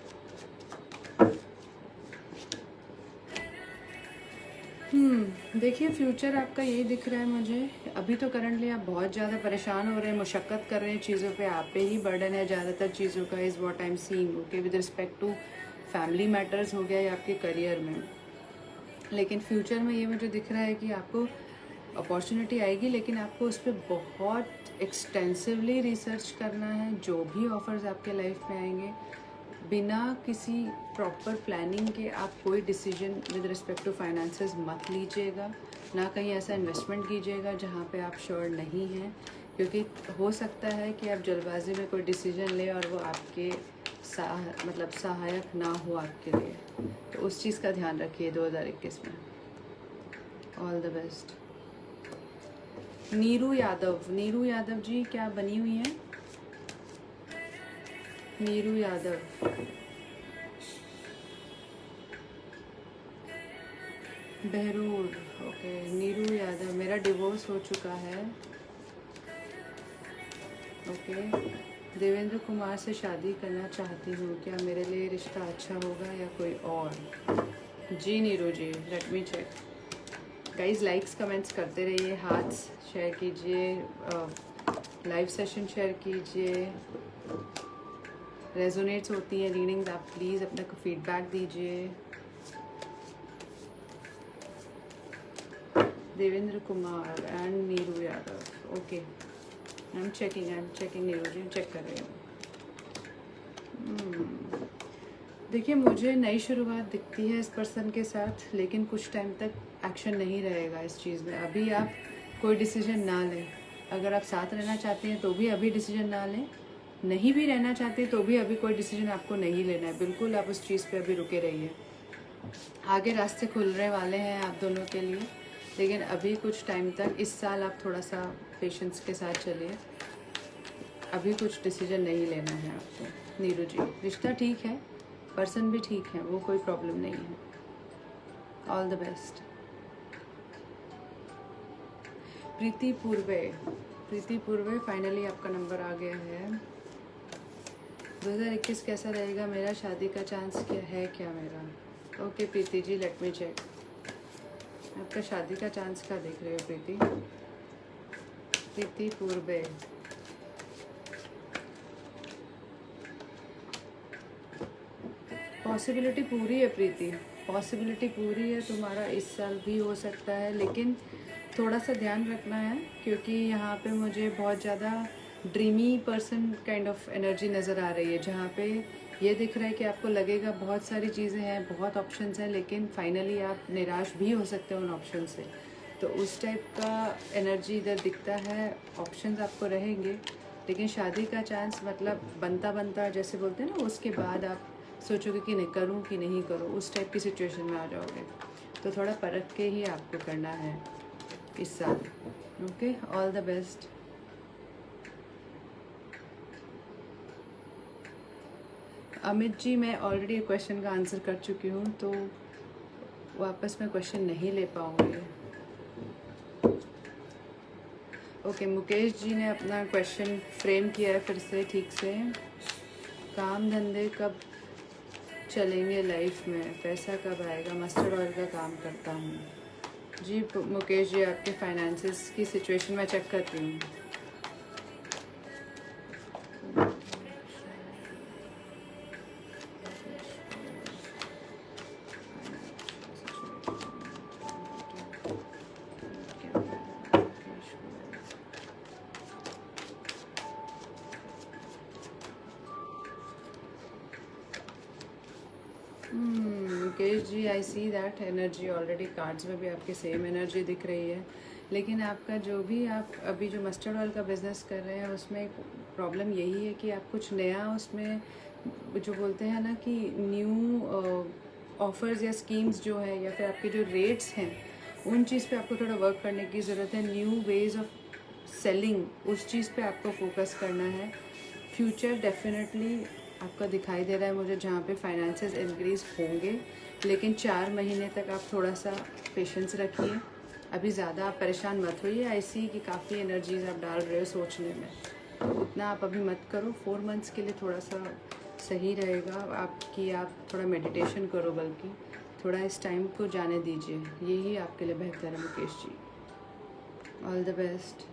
देखिए फ्यूचर आपका यही दिख रहा है मुझे। अभी तो करंटली आप बहुत ज़्यादा परेशान हो रहे हैं, मुशक्क़त कर रहे हैं चीज़ों पे, आप पे ही बर्डन है ज़्यादातर चीज़ों का, is what I am seeing. Okay, with respect to family matters हो गया या आपके करियर में। लेकिन फ्यूचर में ये मुझे दिख रहा है कि आपको अपॉर्चुनिटी आएगी, लेकिन आपको उस पर बहुत एक्सटेंसिवली रिसर्च करना है। जो भी ऑफ़र्स आपके लाइफ में आएंगे, बिना किसी प्रॉपर प्लानिंग के आप कोई decision with respect to finances मत लीजिएगा। ना कहीं ऐसा इन्वेस्टमेंट कीजिएगा जहाँ पे आप श्योर नहीं हैं, क्योंकि हो सकता है कि आप जल्दबाजी में कोई डिसीजन लें और वो आपके मतलब सहायक ना हो आपके लिए। तो उस चीज़ का ध्यान रखिए 2021 में। All the best. Neeru Yadav ji क्या बनी हुई हैं? नीरू यादव, बहरूर। ओके नीरू यादव, मेरा डिवोर्स हो चुका है। ओके, देवेंद्र कुमार से शादी करना चाहती हूँ, क्या मेरे लिए रिश्ता अच्छा होगा या कोई और? जी Neeru ji, let me check. Guys likes comments करते रहिए, हार्ट्स शेयर कीजिए, लाइव सेशन शेयर कीजिए। रेजोनेट्स होती हैं रीडिंग्स, आप प्लीज़ अपना फीडबैक दीजिए। Devendra Kumar and Neeru Yadav. Okay, I am checking Neeru ji, check कर रही हूँ। देखिए मुझे नई शुरुआत दिखती है इस पर्सन के साथ, लेकिन कुछ टाइम तक एक्शन नहीं रहेगा इस चीज़ में। अभी आप कोई डिसीजन ना लें। अगर आप साथ रहना चाहते हैं तो भी अभी डिसीजन ना लें, नहीं भी रहना चाहते तो भी अभी कोई डिसीजन आपको नहीं लेना है। बिल्कुल आप उस चीज़ पे अभी रुके रहिए। आगे रास्ते खुलने वाले हैं आप दोनों के लिए, लेकिन अभी कुछ टाइम तक, इस साल आप थोड़ा सा पेशेंस के साथ चलिए। अभी कुछ डिसीजन नहीं लेना है आपको नीरू जी। रिश्ता ठीक है, पर्सन भी ठीक है, वो कोई प्रॉब्लम नहीं है। All the best. Preeti Purve, finally आपका नंबर आ गया है। 2021 कैसा रहेगा मेरा? शादी का चांस क्या है क्या मेरा? Okay Preeti ji, let me check. आपका शादी का चांस क्या देख रहे हो प्रीति पूर्वे? पॉसिबिलिटी पूरी है प्रीति, पॉसिबिलिटी पूरी है। तुम्हारा इस साल भी हो सकता है, लेकिन थोड़ा सा ध्यान रखना है, क्योंकि यहाँ पे मुझे बहुत ज़्यादा dreamy person kind of energy नज़र आ रही है, जहाँ पे ये दिख रहा है कि आपको लगेगा बहुत सारी चीज़ें हैं, बहुत ऑप्शंस हैं, लेकिन फाइनली आप निराश भी हो सकते हैं उन ऑप्शन से। तो उस टाइप का एनर्जी इधर दिखता है। ऑप्शंस आपको रहेंगे, लेकिन शादी का चांस मतलब बनता जैसे बोलते हैं ना, उसके बाद आप सोचोगे कि नहीं करूँ कि नहीं करूँ, उस टाइप की सिचुएशन में आ जाओगे। तो थोड़ा परख के ही आपको करना है इस साल। Okay, all the best. Amit ji, मैं ऑलरेडी क्वेश्चन का आंसर कर चुकी हूँ, तो वापस मैं क्वेश्चन नहीं ले पाऊँगी। ओके, मुकेश जी ने अपना क्वेश्चन फ्रेम किया है फिर से ठीक से। काम धंधे कब चलेंगे लाइफ में? पैसा कब आएगा? मस्टर्ड ऑयल का काम करता हूँ। जी मुकेश जी, आपके फाइनेंसेस की सिचुएशन मैं चेक करती हूँ। Mukesh ji, I see that energy already. Cards में भी आपकी सेम एनर्जी दिख रही है, लेकिन आपका जो भी आप अभी जो मस्टर्ड ऑयल का बिज़नेस कर रहे हैं, उसमें एक प्रॉब्लम यही है कि आप कुछ नया उसमें जो बोलते हैं ना कि न्यू ऑफ़र्स या स्कीम्स जो है, या फिर आपके जो रेट्स हैं, उन चीज़ पे आपको थोड़ा वर्क करने की ज़रूरत है। न्यू वेज ऑफ सेलिंग, उस चीज़ पे आपको फोकस करना है। फ्यूचर डेफिनेटली आपका दिखाई दे रहा है मुझे, जहाँ पे फाइनेंसेस इंक्रीज होंगे, लेकिन 4 महीने तक आप थोड़ा सा पेशेंस रखिए। अभी ज़्यादा आप परेशान मत होइए, ऐसी कि काफ़ी एनर्जीज आप डाल रहे हो सोचने में, तो उतना आप अभी मत करो। 4 मंथ्स के लिए थोड़ा सा सही रहेगा आपकी, आप थोड़ा मेडिटेशन करो, बल्कि थोड़ा इस टाइम को जाने दीजिए, यही आपके लिए बेहतर है Mukesh ji. All the best.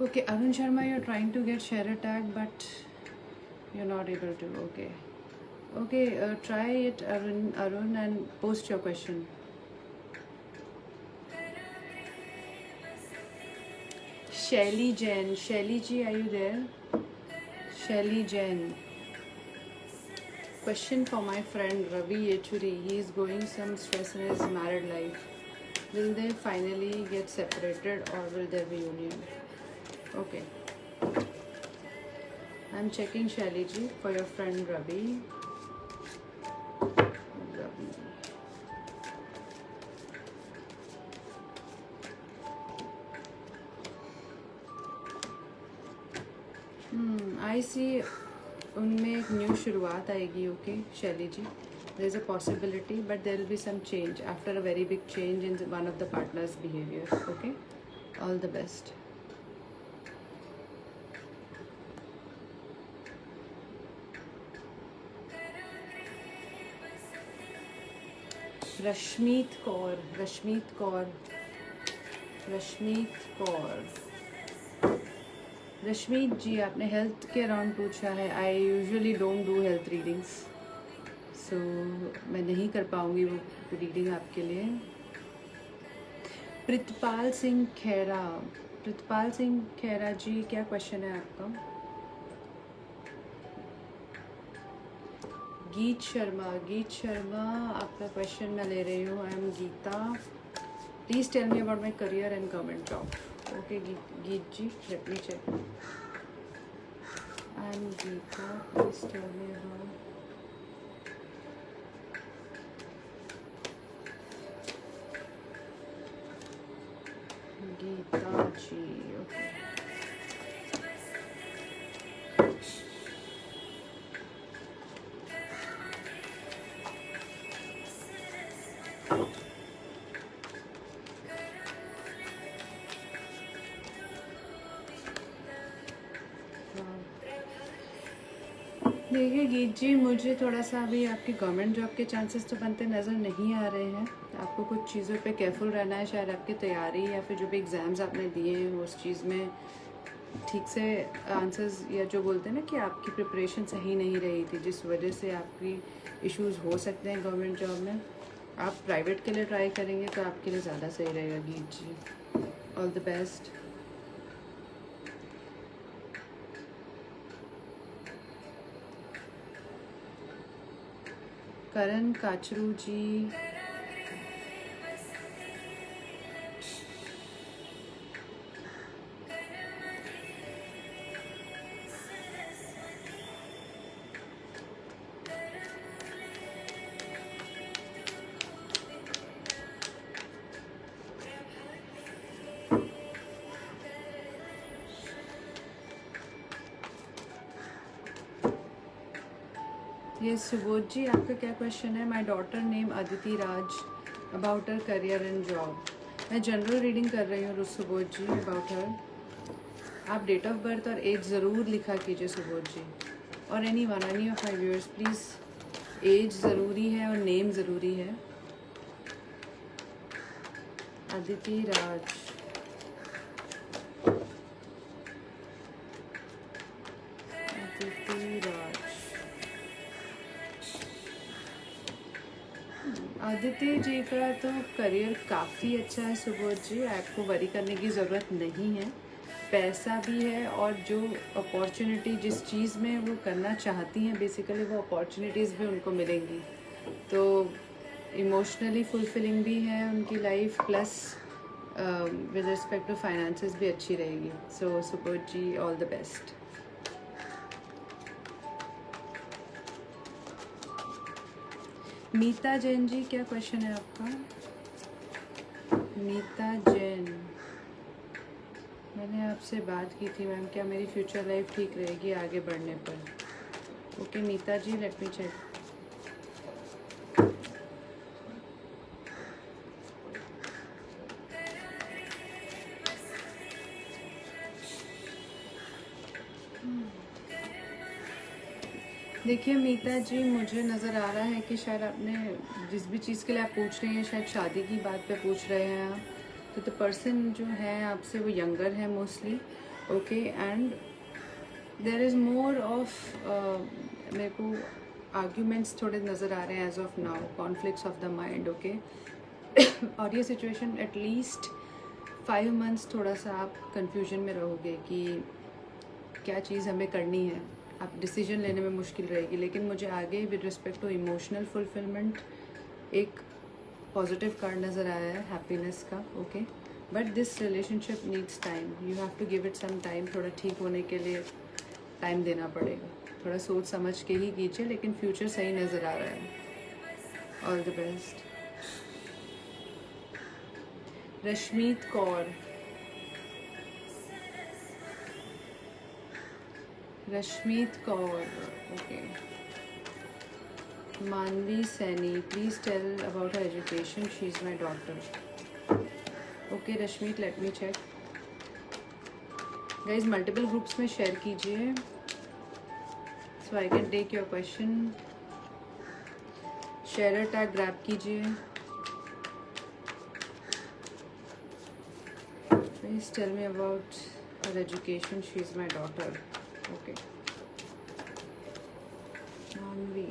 Okay, Arun Sharma, you're trying to get share attack, but you're not able to. Okay, okay, try it, Arun, and post your question. Shelly Jain, Shelly ji, are you there? Shelly Jain. Question for my friend Ravi Yechuri. He is going some stress in his married life. Will they finally get separated, or will there be union? Okay. I'm checking Shelly ji for your friend Ravi. I see उनमें एक new शुरुआत आएगी। Okay Shaili ji, there is a possibility, but there will be some change after a very big change in one of the partner's behaviour. Okay, all the best. Rashmeet Kaur, Rashmeet Kaur, Rashmeet Kaur, Rashmeet ji, आपने health के around पूछा है। I usually don't do health readings, so मैं नहीं कर पाऊँगी वो reading आपके लिए। प्रितपाल सिंह खेरा, प्रितपाल सिंह खेरा जी, क्या क्वेश्चन है आपका? गीत शर्मा, गीत शर्मा, आपका क्वेश्चन मैं ले रही हूँ। I am Geeta, please tell me about my career and government job. Okay Geet ji, let me check. I am Geeta, please tell me about Geeta ji. Okay, देखिए गीत जी, मुझे थोड़ा सा अभी आपकी गवर्नमेंट जॉब के चांसेस तो बनते नज़र नहीं आ रहे हैं। आपको कुछ चीज़ों पे केयरफुल रहना है, शायद आपकी तैयारी या फिर जो भी एग्ज़ाम्स आपने दिए हैं उस चीज़ में ठीक से आंसर्स, या जो बोलते हैं ना कि आपकी प्रिपरेशन सही नहीं रही थी, जिस वजह से आपकी इश्यूज़ हो सकते हैं गवर्नमेंट जॉब में। आप प्राइवेट के लिए ट्राई करेंगे तो आपके लिए ज़्यादा सही रहेगा Geet ji. All the best. Karan Kachru ji, ये सुबोध जी, आपका क्या क्वेश्चन है? My daughter name Aditi Raj, about her career and job. मैं जनरल रीडिंग कर रही हूँ सुबोध जी अबाउट हर। आप डेट ऑफ बर्थ और एज ज़रूर लिखा कीजिए सुबोध जी, और any of my viewers please, age ज़रूरी है और नेम ज़रूरी है। अदिति राज, अदिति राज। आदित्य जी का तो करियर काफ़ी अच्छा है सुबोध जी, आपको वरी करने की ज़रूरत नहीं है। पैसा भी है, और जो अपॉर्चुनिटी जिस चीज़ में वो करना चाहती हैं बेसिकली वो अपॉर्चुनिटीज़ भी उनको मिलेंगी। तो इमोशनली फुलफिलिंग भी है उनकी life, plus with respect to finances भी अच्छी रहेगी। So Subodh ji, all the best. Meeta Jain ji, क्या क्वेश्चन है आपका? मीता जैन, मैंने आपसे बात की थी मैम, क्या मेरी फ्यूचर लाइफ ठीक रहेगी आगे बढ़ने पर? ओके मीता जी, लेट मी चेक। देखिए मीता जी, मुझे नज़र आ रहा है कि शायद आपने जिस भी चीज़ के लिए आप पूछ रही हैं, शायद शादी की बात पे पूछ रहे हैं आप। तो द पर्सन जो है आपसे वो यंगर है mostly, okay. And there is more of, मेरे को आर्ग्यूमेंट्स थोड़े नज़र आ रहे हैं as of now, conflicts of the mind, okay. और ये सिचुएशन एटलीस्ट 5 मंथ्स थोड़ा सा आप कंफ्यूजन में रहोगे कि क्या चीज़ हमें करनी है। आप डिसीजन लेने में मुश्किल रहेगी, लेकिन मुझे आगे with respect to emotional fulfilment एक पॉजिटिव कार्ड नज़र आया है, हैप्पीनेस का, okay. But this relationship needs time, you have to give it some time. थोड़ा ठीक होने के लिए टाइम देना पड़ेगा, थोड़ा सोच समझ के ही कीजिए, लेकिन फ्यूचर सही नज़र आ रहा है। All the best. Rashmeet Kaur, Rashmeet Kaur, okay. Manvi Saini, please tell about her education, she is my daughter. Okay Rashmeet, let me check. Guys multiple groups में शेयर कीजिए so I can take your question. Share tag grab कीजिए। Please tell me about her education, she is my daughter. Okay Manvi,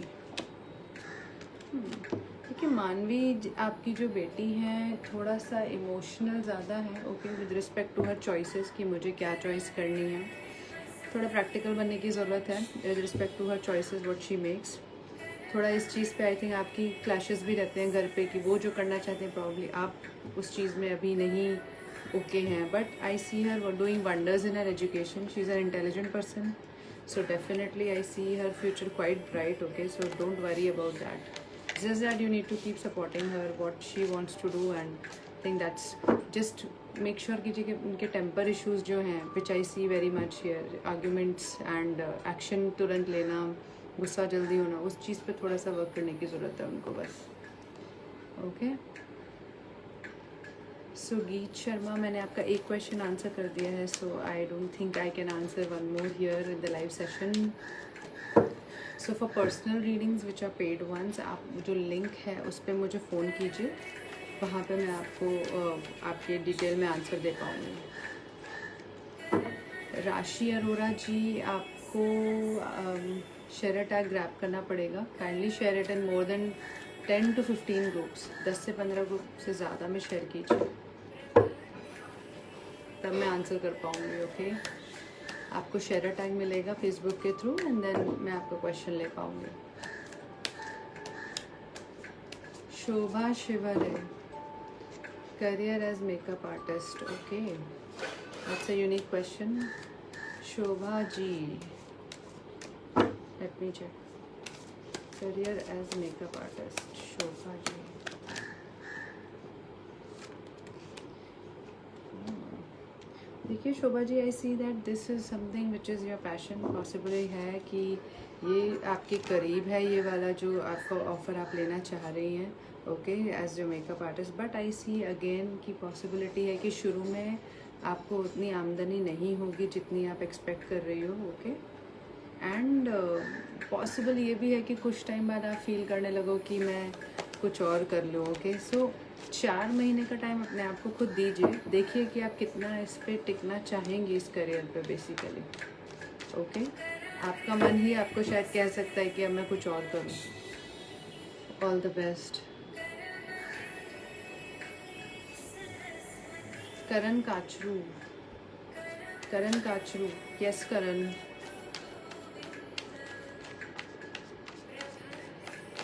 देखिए मानवी आपकी जो बेटी है थोड़ा सा इमोशनल ज़्यादा है, okay, with respect to her choices कि मुझे क्या चॉइस करनी है। थोड़ा प्रैक्टिकल बनने की ज़रूरत है with respect to her choices what she makes. थोड़ा इस चीज़ पे आई थिंक आपकी क्लैशेस भी रहते हैं घर पे कि वो जो करना चाहते हैं प्रॉब्ली आप उस चीज़ में अभी नहीं ओके हैं। But I see her doing wonders in her education, she is an intelligent person, so definitely I see her future quite bright, okay, so don't worry about that. Just that you need to keep supporting her what she wants to do, and I think that's just make sure कीजिए कि उनके temper issues जो हैं which I see very much here, arguments and action तुरंत लेना, गुस्सा जल्दी होना, उस चीज़ पे थोड़ा सा वर्क करने की ज़रूरत है उनको बस, ओके। सो गीत शर्मा, मैंने आपका एक क्वेश्चन आंसर कर दिया है, so I don't think I can answer one more here in the live session. So for personal readings which are paid ones, आप जो लिंक है उस पर मुझे फ़ोन कीजिए, वहाँ पे मैं आपको आपके डिटेल में आंसर दे पाऊँगी। राशि अरोरा जी, आपको शेयर टैग ग्रैब करना पड़ेगा। Kindly share it in more than 10 to 15 groups, 10 से 15 ग्रुप से ज़्यादा में शेयर कीजिए, तब मैं आंसर कर पाऊँगी, ओके। आपको शेयर टैग मिलेगा फेसबुक के थ्रू एंड देन मैं आपका क्वेश्चन ले पाऊँगी। Shobha Shivare, career as makeup artist, okay, that's a unique question. Shobha ji, let me check, career as makeup artist, Shobha ji. देखिए Shobha ji, I see that this is something which is your passion. Possibly है कि ये आपके करीब है, ये वाला जो आपका ऑफ़र आप लेना चाह रही हैं, okay, as your makeup artist. But I see again की पॉसिबिलिटी है कि शुरू में आपको उतनी आमदनी नहीं होगी जितनी आप एक्सपेक्ट कर रही हो, ओके। एंड पॉसिबल ये भी है कि कुछ टाइम बाद आप फील करने लगो कि मैं कुछ और कर लूँ, ओके। सो 4 महीने का टाइम अपने आप को खुद दीजिए, देखिए कि आप कितना इस पे टिकना चाहेंगे इस करियर पे बेसिकली, ओके। आपका मन ही आपको शायद कह सकता है कि अब मैं कुछ और करूँ। All the best. Karan Kachru, Karan Kachru, yes Karan.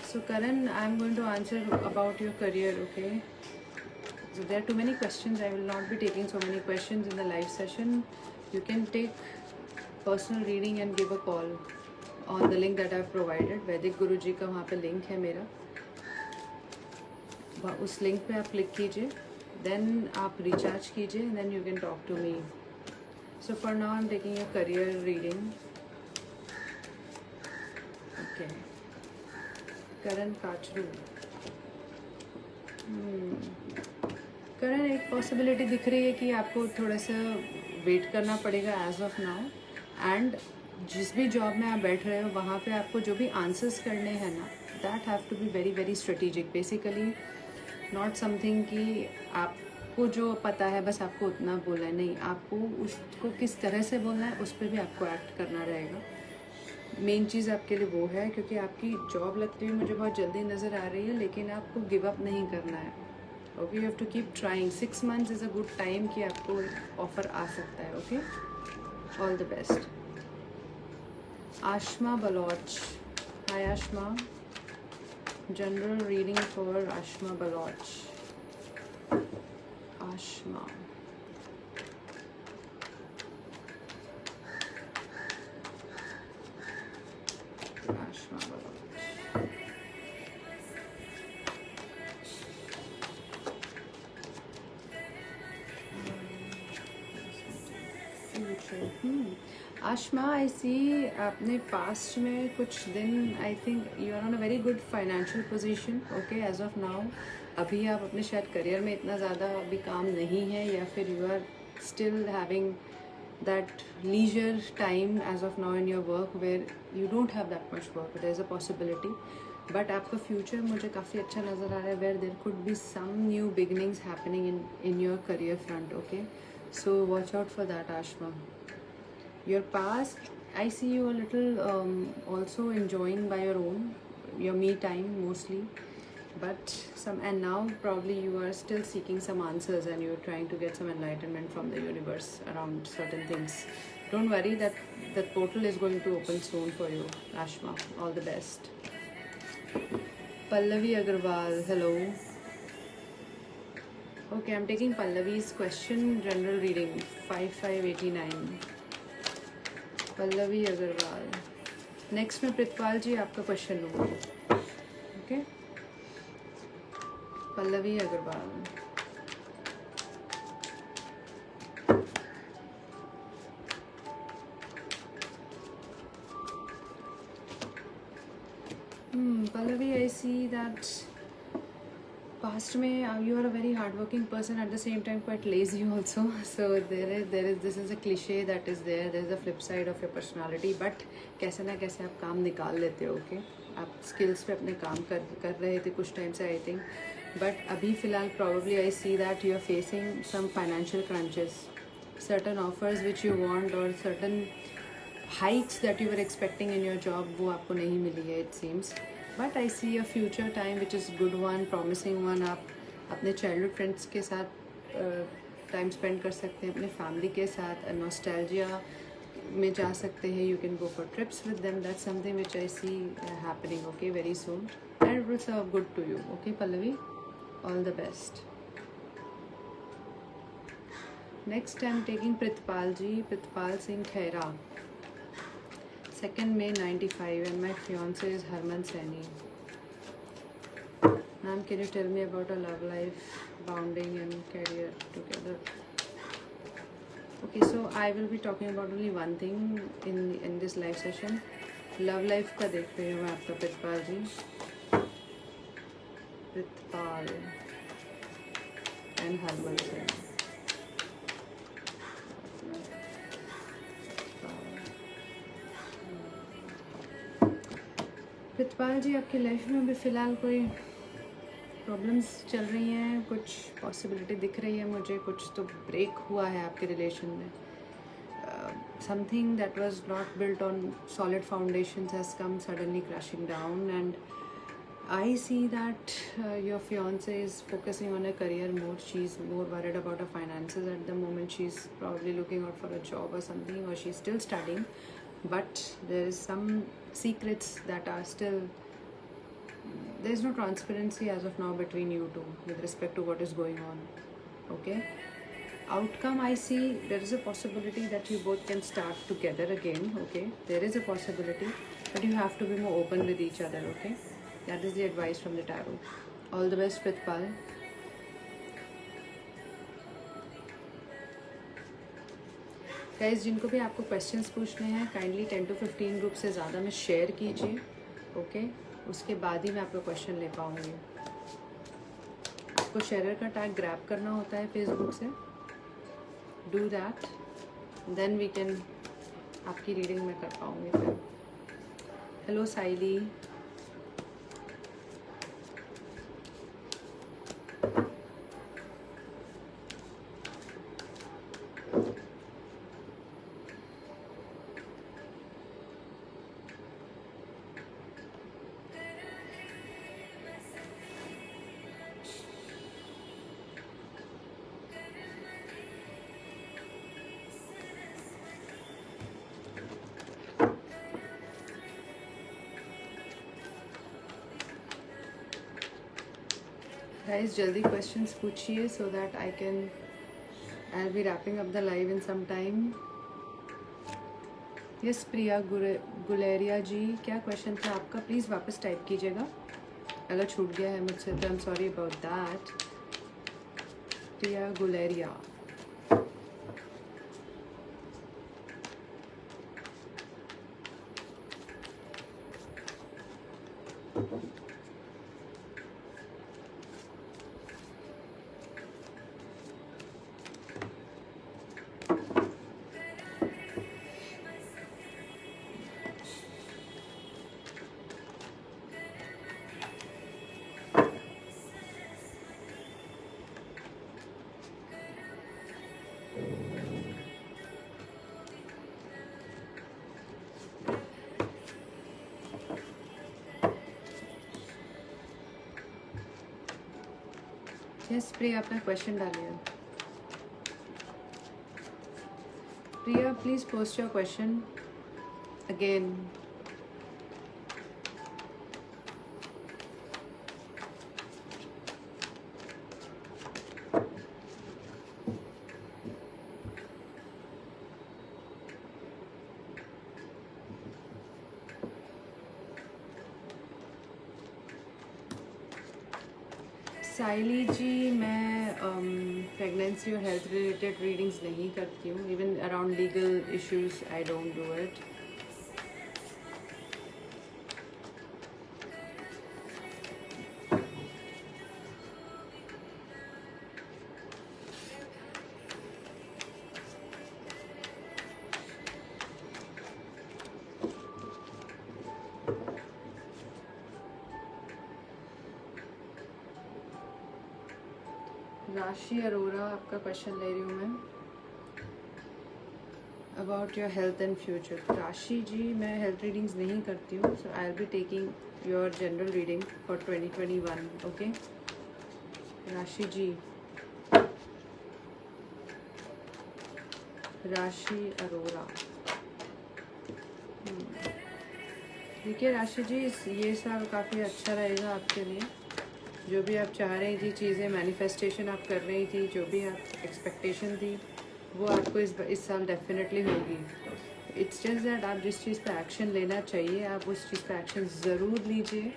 So Karan, I'm going to answer about your career, okay? So there are too many questions. I will not be taking so many questions in the live session. You can take personal reading and give a call on the link that I've provided. वैदिक गुरु जी का वहाँ पे link है मेरा, उस link पे आप click कीजिए, then आप रिचार्ज कीजिए, then you can talk to me. So for now I'm taking your career reading. Okay, Karan Kachru. Karan, एक पॉसिबिलिटी दिख रही है कि आपको थोड़ा सा वेट करना पड़ेगा एज ऑफ नाउ। एंड जिस भी जॉब में आप बैठ रहे हो वहाँ पे आपको जो भी आंसर्स करने हैं ना, that have to be very very strategic. Basically not something कि आपको जो पता है बस आपको उतना बोलना है, नहीं, आपको उसको किस तरह से बोलना है उस पर भी आपको एक्ट करना रहेगा। मेन चीज़ आपके लिए वो है, क्योंकि आपकी जॉब लगती हुई मुझे बहुत जल्दी नज़र आ रही है, लेकिन आपको गिव अप नहीं करना है। Okay, you have to keep trying. 6 months is a good time कि आपको ऑफर आ सकता है। Okay, all the best. Aashma Baloch, hi Aashma, general reading for Aashma Baloch. Aashma, Aashma Baloch. Aashma, I see आपने पास्ट में कुछ दिन, I think you are on a very good financial position. Okay, as of now अभी आप अपने शायद करियर में इतना ज़्यादा अभी काम नहीं है, या फिर you are still having that leisure time as of now in your work where you don't have that much work. There is a possibility, but आपका फ्यूचर मुझे काफ़ी अच्छा नज़र आ रहा है, where there could be some new beginnings happening in your career front. Okay, so watch out for that, Ashma. Your past, I see you a little also enjoying by your own, your me time mostly, but and now probably you are still seeking some answers and you're trying to get some enlightenment from the universe around certain things. Don't worry, that portal is going to open soon for you, Ashma. All the best. Pallavi Agarwal, hello. Okay, I'm taking Pallavi's question, general reading, 5589. Pallavi Agarwal. Next मैं प्रितपाल जी आपका question लूँगी. Okay? Pallavi Agarwal. Pallavi, I see that past में you are a very hardworking person, at the same time quite lazy also. So this is a cliche that is there. There is a flip side of your personality, but कैसे ना कैसे आप काम निकाल लेते हो. Okay, आप skills पे अपने काम कर रहे थे कुछ टाइम से, I think, but अभी फ़िलहाल probably I see that you are facing some financial crunches, certain offers which you want or certain hikes that you were expecting in your job वो आपको नहीं मिली है, it seems. But I see a future time which is good one, promising one. आप अपने childhood friends के साथ time spend कर सकते हैं, अपने फैमिली के साथ नॉस्टैल्जिया में जा सकते हैं. You can go for trips with them. That's something which I see happening. Okay, very soon, and it will serve good to you. Okay Pallavi, all the best. Next I am taking Pritpal ji, Pritpal Singh Khaira, 2nd May 95, and my fiance is Harman Saini. Ma'am, can you tell me about a love life, bonding and career together? Okay, so I will be talking about only one thing in this live session. Love life का देख रही हूँ मैं आपका Pritpal ji. Pritpal and Harman Saini. Pritpal जी, आपकी life में अभी फ़िलहाल कोई प्रॉब्लम्स चल रही हैं, कुछ पॉसिबिलिटी दिख रही है मुझे, कुछ तो ब्रेक हुआ है आपके रिलेशन में. Something that was not built on solid foundations has come suddenly crashing down, and I see that your fiance is focusing on a career mode. She's more worried about her finances at the moment. She's probably looking out for a job or something, or she's still studying, but there is some secrets that are still, there is no transparency as of now between you two with respect to what is going on. Okay, outcome, I see there is a possibility that you both can start together again. Okay, there is a possibility, but you have to be more open with each other. Okay, that is the advice from the tarot. All the best, Pritpal. Guys, जिनको भी आपको questions पूछने हैं kindly 10 to 15 group से ज़्यादा में share कीजिए. Okay, उसके बाद ही मैं आपका क्वेश्चन ले पाऊँगी। आपको शेयर का टैग ग्रैब करना होता है फेसबुक से, do that, then we can आपकी रीडिंग में कर पाऊँगी फिर। हेलो साइली, गाइस जल्दी क्वेश्चंस पूछिए so that I will be wrapping up the live in some time. Yes Priya Guleria ji, क्या क्वेश्चन था आपका? प्लीज़ वापस टाइप कीजिएगा, अगर छूट गया है मुझसे तो I am sorry about that. Priya Guleria, yes Priya अपना क्वेश्चन डालिए। Priya please post your question again. Saili ji, मैं प्रेगनेंसी और हेल्थ रिलेटेड रीडिंग्स नहीं करती हूँ, even around legal issues I don't do it. Rashi Arora, आपका क्वेश्चन ले रही हूँ मैं about your health and future. Rashi ji, मैं हेल्थ रीडिंग्स नहीं करती हूँ, so I will be taking your general reading for 2021। Okay राशि जी, राशि अरोरा। देखिए राशि जी, ये साल काफ़ी अच्छा रहेगा आपके लिए। जो भी आप चाह रही थी चीज़ें, मैनिफेस्टेशन आप कर रही थी, जो भी आप एक्सपेक्टेशन थी वो आपको इस साल डेफिनेटली होगी। इट्स जस्ट दैट आप जिस चीज़ पे एक्शन लेना चाहिए आप उस चीज़ पे एक्शन ज़रूर लीजिए।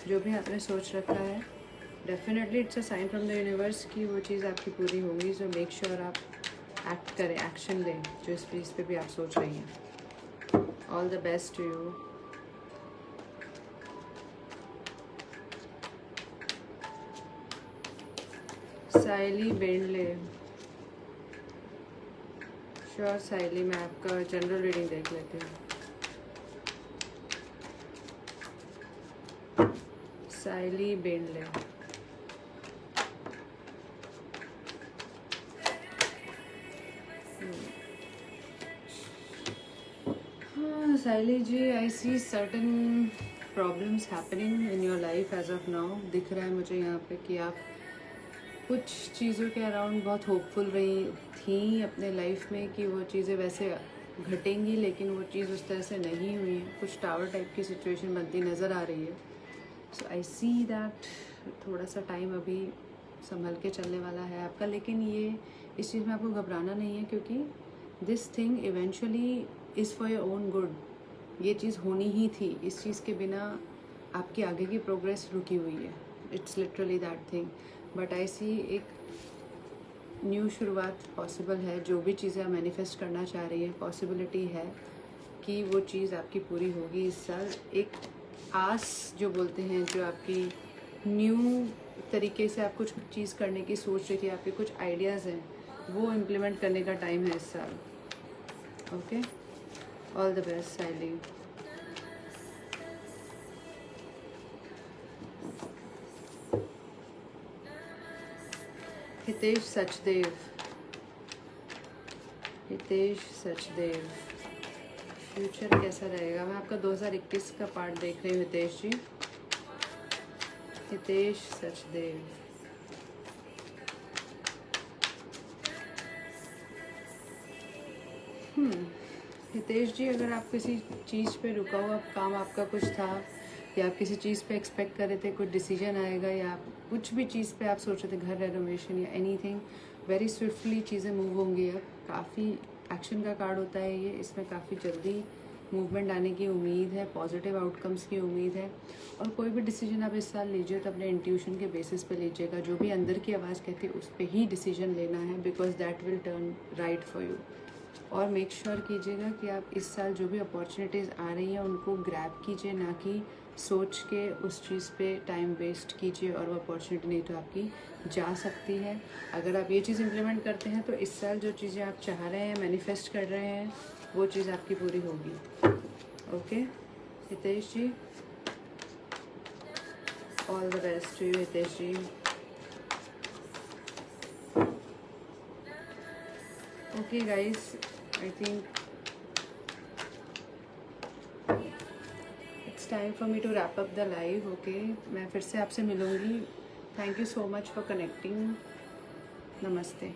जो भी आपने सोच रखा है definitely it's a sign from the universe कि वो चीज़ आपकी पूरी होगी। सो मेक श्योर आप एक्ट करें, एक्शन लें जो इस चीज़ पे भी आप सोच रही हैं। All the best to you. Saili Bendle, sure Saili, मैं आपका जनरल रीडिंग देख लेती हूँ। साइली बेंडले, हाँ Saili ji, I see certain problems happening in your life as of now. दिख रहा है मुझे यहाँ पे कि आप कुछ चीज़ों के अराउंड बहुत होपफुल रही थी अपने लाइफ में कि वो चीज़ें वैसे घटेंगी, लेकिन वो चीज़ उस तरह से नहीं हुई है। कुछ टावर टाइप की सिचुएशन बनती नज़र आ रही है। सो आई सी दैट थोड़ा सा टाइम अभी संभल के चलने वाला है आपका, लेकिन ये इस चीज़ में आपको घबराना नहीं है क्योंकि this thing eventually is for your own good. ये चीज़ होनी ही थी, इस चीज़ के बिना आपकी आगे की प्रोग्रेस रुकी हुई है। It's literally that thing, but I see एक न्यू शुरुआत पॉसिबल है। जो भी चीज़ें आप मैनिफेस्ट करना चाह रही हैं पॉसिबिलिटी है कि वो चीज़ आपकी पूरी होगी इस साल। एक आस जो बोलते हैं, जो आपकी न्यू तरीके से आप कुछ चीज़ करने की सोच रही थी, आपके कुछ आइडियाज़ हैं, वो इम्प्लीमेंट करने का टाइम है इस साल। Okay, all the best Saili. Hitesh Sachdev, Hitesh Sachdev, future कैसा रहेगा? मैं आपका 2021 का पार्ट देख रही हूँ हितेश जी। हितेश सचदेव, हितेश जी, अगर आप किसी चीज़ पे रुका हुआ काम आपका कुछ था, या आप किसी चीज़ पे एक्सपेक्ट कर रहे थे कुछ डिसीजन आएगा, या आप कुछ भी चीज़ पे आप सोच रहे थे, घर रेनोवेशन या एनीथिंग, वेरी स्विफ्टली चीज़ें मूव होंगी। अब काफ़ी एक्शन का कार्ड होता है ये, इसमें काफ़ी जल्दी मूवमेंट आने की उम्मीद है, पॉजिटिव आउटकम्स की उम्मीद है। और कोई भी डिसीजन आप इस साल लीजिए तो अपने इंट्यूशन के बेसिस पे लीजिएगा, जो भी अंदर की आवाज़ कहती है उस पर ही डिसीजन लेना है, because that will turn right for you. और मेक श्योर कीजिएगा कि आप इस साल जो भी अपॉर्चुनिटीज़ आ रही हैं उनको ग्रैब कीजिए, ना कि सोच के उस चीज़ पे टाइम वेस्ट कीजिए और वो अपॉर्चुनिटी नहीं तो आपकी जा सकती है। अगर आप ये चीज़ इम्प्लीमेंट करते हैं तो इस साल जो चीज़ें आप चाह रहे हैं, मैनिफेस्ट कर रहे हैं, वो चीज़ आपकी पूरी होगी। Okay Hitesh ji, all the best to you Hitesh ji. Okay guys, I think it's time for me to wrap up the live. Okay, मैं फिर से आपसे मिलूँगी। Thank you so much for connecting. नमस्ते।